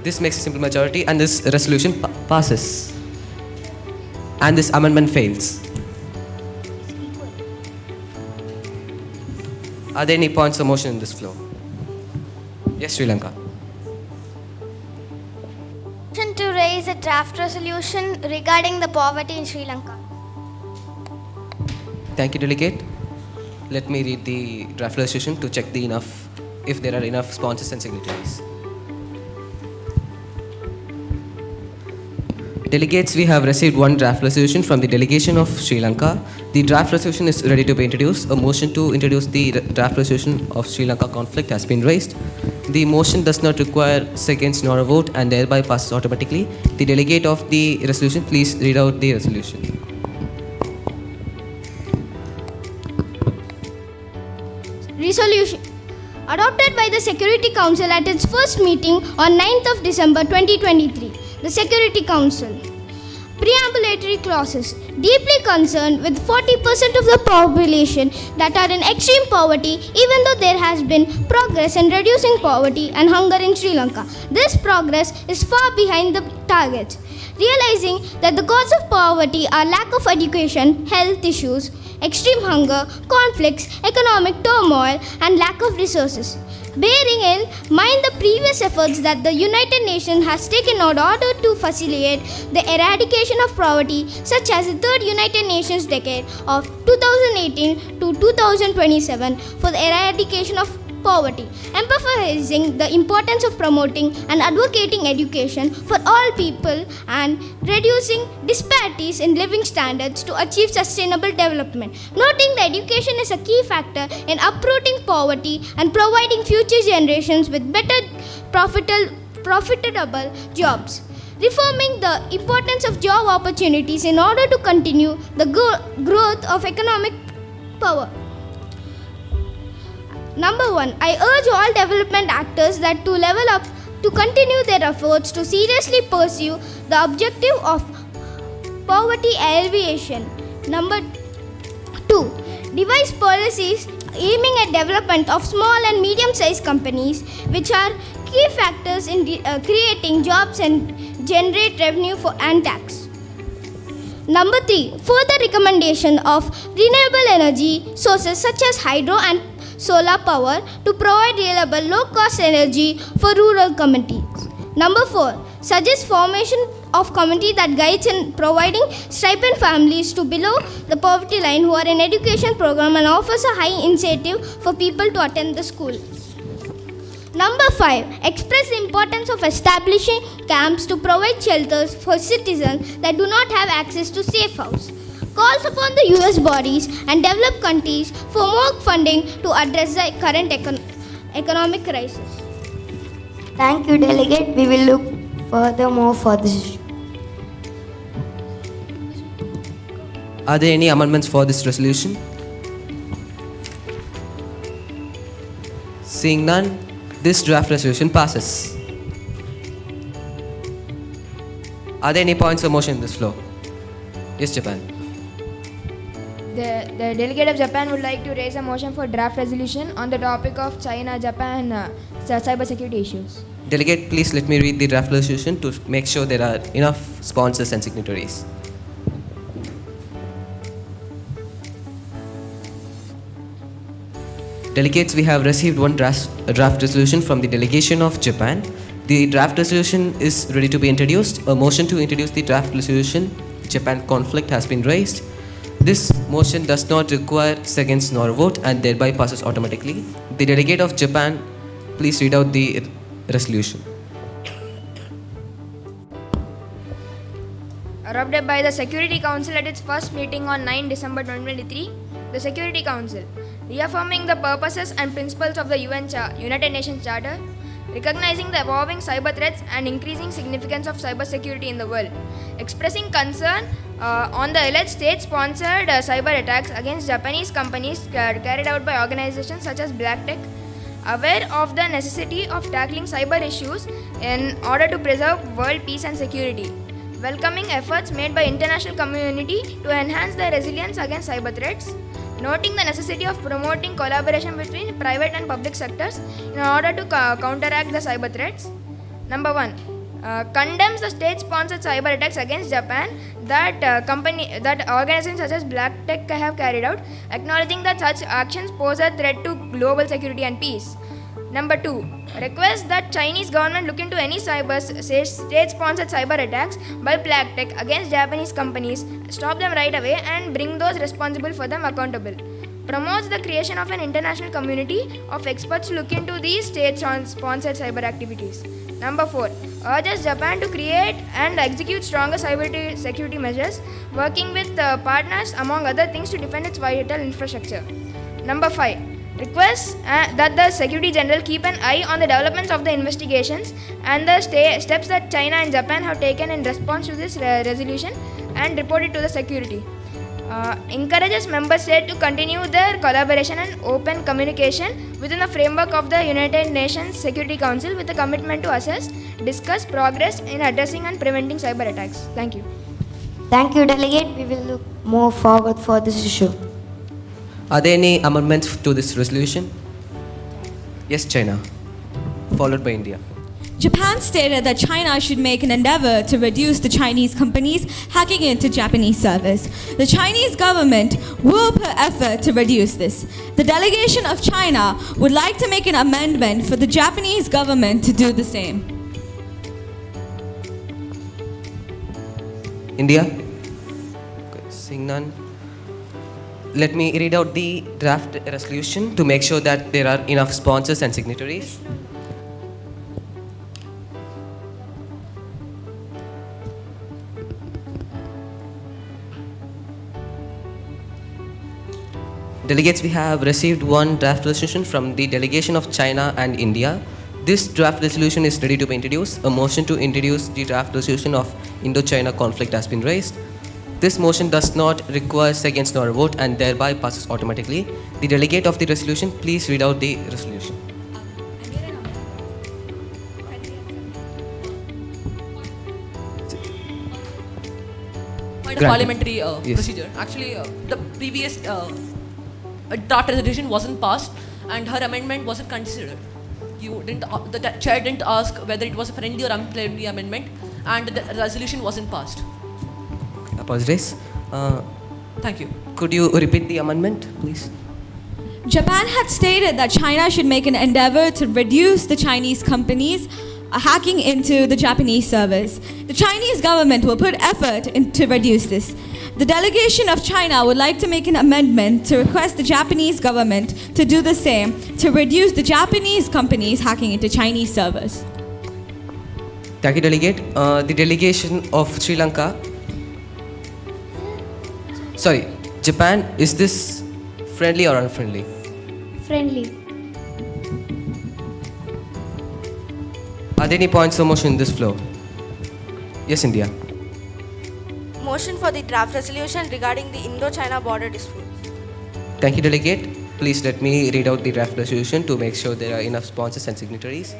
C: This makes a simple majority and this resolution passes. And this amendment fails. Are there any points of motion in this floor? Yes, Sri Lanka.
K: To raise a draft resolution regarding the poverty in Sri Lanka.
C: Thank you, Delegate. Let me read the draft resolution to check if there are enough sponsors and signatories. Delegates, we have received one draft resolution from the delegation of Sri Lanka. The draft resolution is ready to be introduced. A motion to introduce the draft resolution of Sri Lanka conflict has been raised. The motion does not require seconds nor a vote and thereby passes automatically. The delegate of the resolution, please read out the resolution.
A: Resolution adopted by the Security Council at its first meeting on 9th of December 2023. The Security Council. Preambulatory clauses. Deeply concerned with 40% of the population that are in extreme poverty, even though there has been progress in reducing poverty and hunger in Sri Lanka. This progress is far behind the targets. Realizing that the cause of poverty are lack of education, health issues, extreme hunger, conflicts, economic turmoil, and lack of resources. Bearing in mind the previous efforts that the United Nations has taken in order to facilitate the eradication of poverty, such as the third United Nations decade of 2018 to 2027 for the eradication of poverty, emphasizing the importance of promoting and advocating education for all people and reducing disparities in living standards to achieve sustainable development. Noting that education is a key factor in uprooting poverty and providing future generations with better profitable jobs. Reforming the importance of job opportunities in order to continue the growth of economic power. Number 1, I urge all development actors that to level up
K: to continue their efforts to seriously pursue the objective of poverty alleviation. Number 2. Devise policies aiming at development of small and medium-sized companies, which are key factors in creating jobs and generate revenue and tax. Number 3. Further recommendation of renewable energy sources such as hydro and solar power to provide reliable low-cost energy for rural communities. Number 4. Suggest formation of committee that guides in providing stipend families to below the poverty line who are in education program and offers a high incentive for people to attend the school. Number 5. Express the importance of establishing camps to provide shelters for citizens that do not have access to safe house. Calls upon the US bodies and developed countries for more funding to address the current economic crisis.
B: Thank you, Delegate. We will look furthermore for this issue.
C: Are there any amendments for this resolution? Seeing none, this draft resolution passes. Are there any points of motion in this floor? Yes, Japan.
O: The delegate of Japan would like to raise a motion for draft resolution on the topic of China-Japan cyber security issues.
C: Delegate, please let me read the draft resolution to make sure there are enough sponsors and signatories. Delegates, we have received one draft resolution from the delegation of Japan. The draft resolution is ready to be introduced. A motion to introduce the draft resolution, Japan conflict, has been raised. This motion does not require seconds nor vote and thereby passes automatically. The delegate of Japan, please read out the resolution.
O: Adopted by the Security Council at its first meeting on 9 December 2023, the Security Council, reaffirming the purposes and principles of the United Nations Charter, recognizing the evolving cyber threats and increasing significance of cyber security in the world, expressing concern on the alleged state-sponsored cyber attacks against Japanese companies carried out by organizations such as Black Tech, aware of the necessity of tackling cyber issues in order to preserve world peace and security, welcoming efforts made by international community to enhance their resilience against cyber threats, noting the necessity of promoting collaboration between private and public sectors in order to counteract the cyber threats. Number 1. Condemns the state-sponsored cyber attacks against Japan that organizations such as Black Tech have carried out, acknowledging that such actions pose a threat to global security and peace. Number 2. Requests that Chinese government look into any state-sponsored cyber attacks by Black Tech against Japanese companies, stop them right away and bring those responsible for them accountable. Promotes the creation of an international community of experts to look into these state-sponsored cyber activities. Number 4. Urges Japan to create and execute stronger cyber security measures, working with partners among other things to defend its vital infrastructure. Number 5. Requests that the Secretary General keep an eye on the developments of the investigations and the steps that China and Japan have taken in response to this resolution and report it to the security. Encourages member states to continue their collaboration and open communication within the framework of the United Nations Security Council with a commitment to assess, discuss progress in addressing and preventing cyber attacks. Thank you.
B: Thank you, Delegate. We will look more forward for this issue.
C: Are there any amendments to this resolution? Yes, China, followed by India.
L: Japan stated that China should make an endeavor to reduce the Chinese companies hacking into Japanese servers. The Chinese government will put effort to reduce this. The delegation of China would like to make an amendment for the Japanese government to do the same.
C: India? Okay, seeing none. Let me read out the draft resolution to make sure that there are enough sponsors and signatories. Delegates, we have received one draft resolution from the delegation of China and India. This draft resolution is ready to be introduced. A motion to introduce the draft resolution of Indo-China conflict has been raised. This motion does not require seconds nor a vote and thereby passes automatically. The delegate of the resolution, please read out the resolution.
N: parliamentary
C: Yes.
N: procedure. Actually, the previous draft resolution wasn't passed, and her amendment wasn't considered. The chair didn't ask whether it was a friendly or unfriendly amendment, and the resolution wasn't passed.
C: Apologize.
N: Thank you.
C: Could you repeat the amendment, please?
L: Japan had stated that China should make an endeavor to reduce the Chinese companies hacking into the Japanese servers. The Chinese government will put effort to reduce this. The delegation of China would like to make an amendment to request the Japanese government to do the same to reduce the Japanese companies hacking into Chinese servers.
C: Thank you, Delegate. The delegation of Sri Lanka. Sorry, Japan, is this friendly or unfriendly?
P: Friendly.
C: Are there any points of motion in this floor? Yes, India.
R: Motion for the draft resolution regarding the Indo-China border dispute.
C: Thank you, Delegate. Please let me read out the draft resolution to make sure there are enough sponsors and signatories.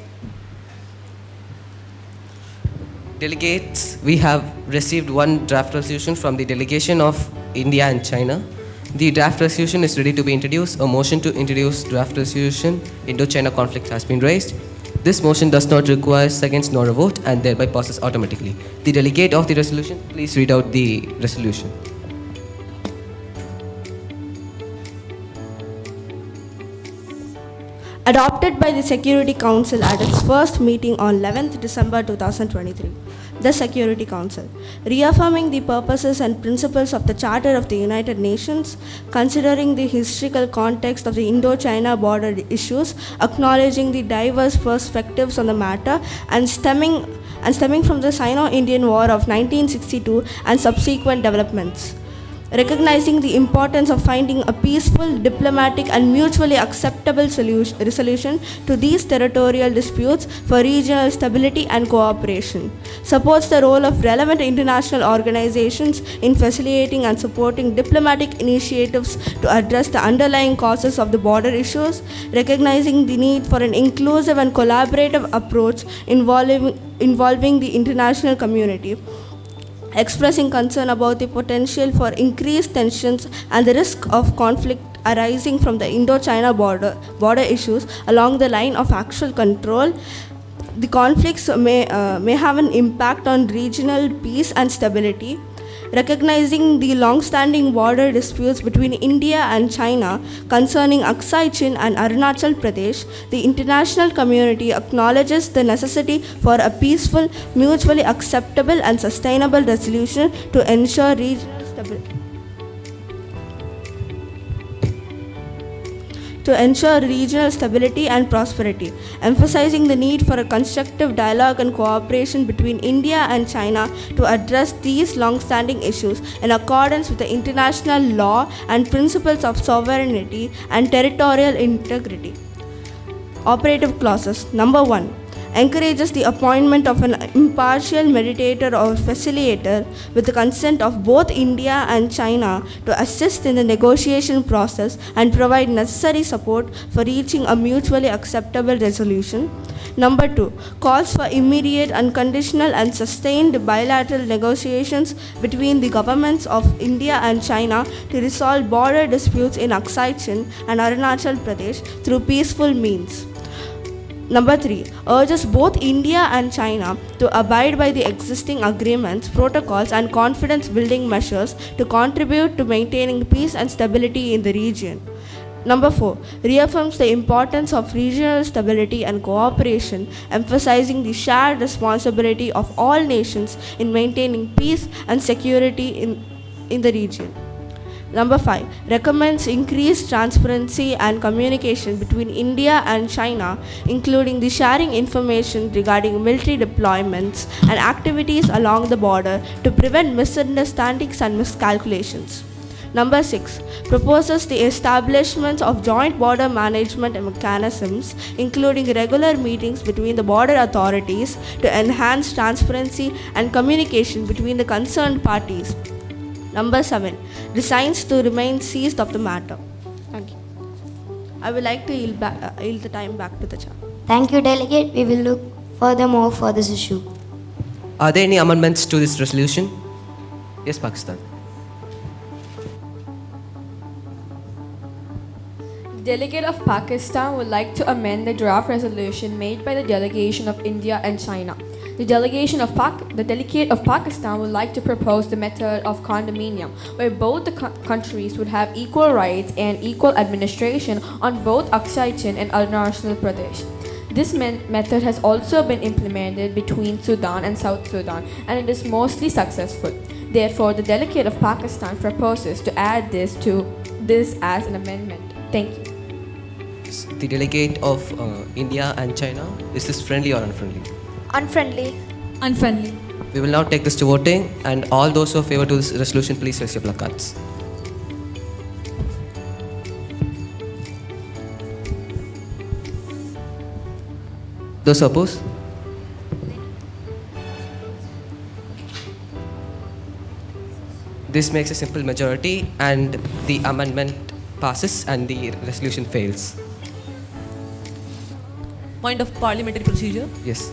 C: Delegates, we have received one draft resolution from the delegation of India and China. The draft resolution is ready to be introduced. A motion to introduce draft resolution Indo-China conflict has been raised. This motion does not require seconds nor a vote and thereby passes automatically. The delegate of the resolution, please read out the resolution.
U: Adopted by the Security Council at its first meeting on 11th December 2023. The Security Council, reaffirming the purposes and principles of the Charter of the United Nations, considering the historical context of the Indo-China border issues, acknowledging the diverse perspectives on the matter, and stemming from the Sino-Indian War of 1962 and subsequent developments. Recognizing the importance of finding a peaceful, diplomatic and mutually acceptable resolution to these territorial disputes for regional stability and cooperation. Supports the role of relevant international organizations in facilitating and supporting diplomatic initiatives to address the underlying causes of the border issues, recognizing the need for an inclusive and collaborative approach involving the international community. Expressing concern about the potential for increased tensions and the risk of conflict arising from the Indo-China border issues along the line of actual control. The conflicts may have an impact on regional peace and stability. Recognizing the long-standing border disputes between India and China concerning Aksai Chin and Arunachal Pradesh, the international community acknowledges the necessity for a peaceful, mutually acceptable and sustainable resolution to ensure regional stability. And prosperity, emphasizing the need for a constructive dialogue and cooperation between India and China to address these long-standing issues in accordance with the international law and principles of sovereignty and territorial integrity. Operative clauses. Number 1. Encourages the appointment of an impartial mediator or facilitator with the consent of both India and China to assist in the negotiation process and provide necessary support for reaching a mutually acceptable resolution. Number 2. Calls for immediate, unconditional and sustained bilateral negotiations between the governments of India and China to resolve border disputes in Aksai Chin and Arunachal Pradesh through peaceful means. Number 3. Urges both India and China to abide by the existing agreements, protocols and confidence-building measures to contribute to maintaining peace and stability in the region. Number 4. Reaffirms the importance of regional stability and cooperation, emphasizing the shared responsibility of all nations in maintaining peace and security in the region. Number 5. Recommends increased transparency and communication between India and China, including the sharing information regarding military deployments and activities along the border to prevent misunderstandings and miscalculations. Number 6. Proposes the establishment of joint border management mechanisms, including regular meetings between the border authorities to enhance transparency and communication between the concerned parties. Number 7. Resigns to remain seized of the matter. Thank you. I would like to yield the time back to the chair.
B: Thank you, Delegate. We will look furthermore for this issue.
C: Are there any amendments to this resolution? Yes, Pakistan.
H: Delegate of Pakistan would like to amend the draft resolution made by the delegation of India and China. The delegate of Pakistan would like to propose the method of condominium, where both the countries would have equal rights and equal administration on both Aksai Chin and Arunachal Pradesh. This method has also been implemented between Sudan and South Sudan, and it is mostly successful. Therefore, the delegate of Pakistan proposes to add this as an amendment. Thank you.
C: The delegate of India and China, is this friendly or unfriendly?
S: Unfriendly.
L: Unfriendly.
C: We will now take this to voting, and all those who are favor to this resolution, please raise your placards. Those who oppose? This makes a simple majority, and the amendment passes and the resolution fails.
N: Point of parliamentary procedure.
C: Yes.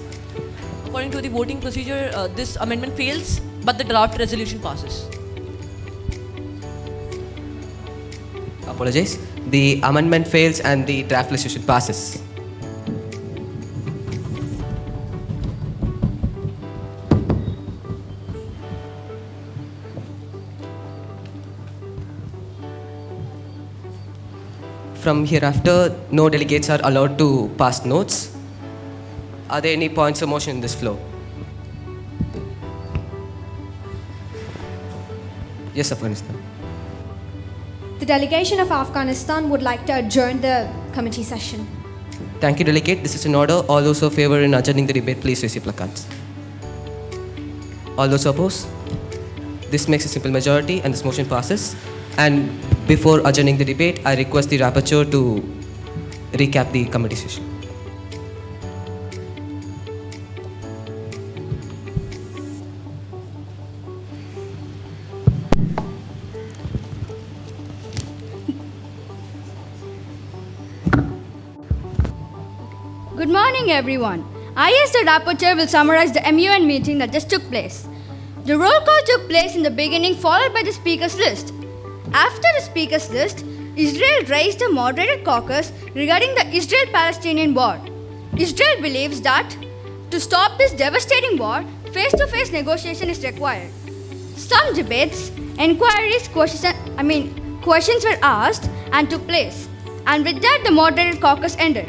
N: According to the voting procedure, this amendment fails, but the draft resolution passes.
C: Apologize. The amendment fails and the draft resolution passes. From hereafter, no delegates are allowed to pass notes. Are there any points of motion in this floor? Yes, Afghanistan.
G: The delegation of Afghanistan would like to adjourn the committee session.
C: Thank you, delegate. This is in order. All those who favor in adjourning the debate, please raise your placards. All those who oppose? This makes a simple majority and this motion passes. And before adjourning the debate, I request the rapporteur to recap the committee session.
A: Good morning, everyone. I, as the rapporteur, will summarize the MUN meeting that just took place. The roll call took place in the beginning, followed by the speakers list. After the speakers list, Israel raised a moderated caucus regarding the Israel-Palestinian war. Israel believes that to stop this devastating war, face-to-face negotiation is required. Some debates, inquiries, questions were asked and took place, and with that the moderated caucus ended.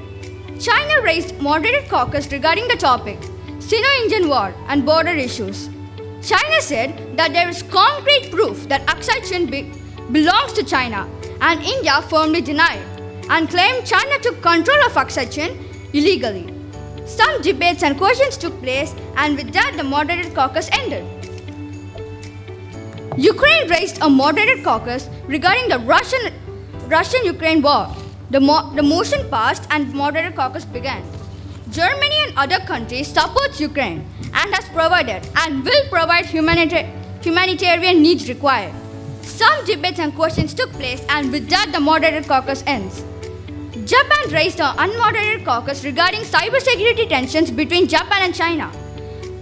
A: China raised moderated caucus regarding the topic, Sino-Indian war and border issues. China said that there is concrete proof that Aksai Chin belongs to China, and India firmly denied and claimed China took control of Aksai Chin illegally. Some debates and questions took place, and with that the moderated caucus ended. Ukraine raised a moderated caucus regarding the Russian-Ukraine war. The motion passed and moderated caucus began. Germany and other countries supports Ukraine and has provided and will provide humanitarian needs required. Some debates and questions took place, and with that the moderated caucus ends. Japan raised an unmoderated caucus regarding cybersecurity tensions between Japan and China.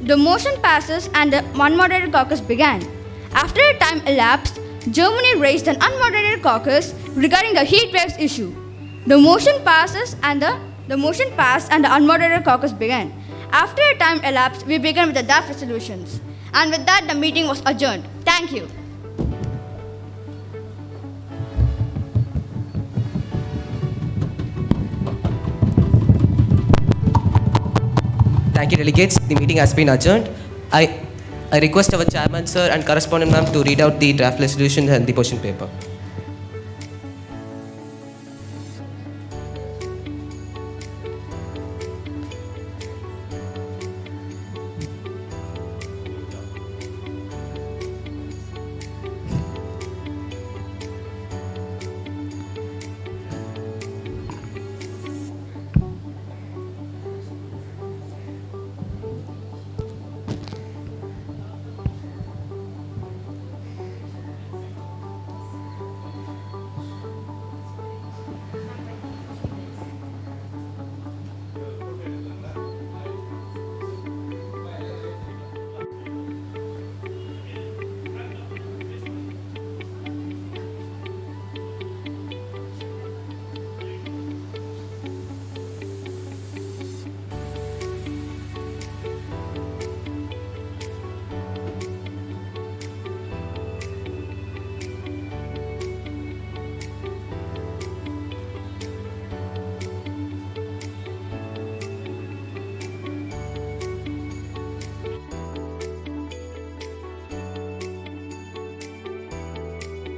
A: The motion passes and the unmoderated caucus began. After a time elapsed, Germany raised an unmoderated caucus regarding the heat waves issue. The motion passes and the unmoderated caucus began. After a time elapsed, we began with the draft resolutions. And with that, the meeting was adjourned. Thank you.
C: Thank you, delegates. The meeting has been adjourned. I request our chairman, sir, and correspondent ma'am to read out the draft resolution and the position paper.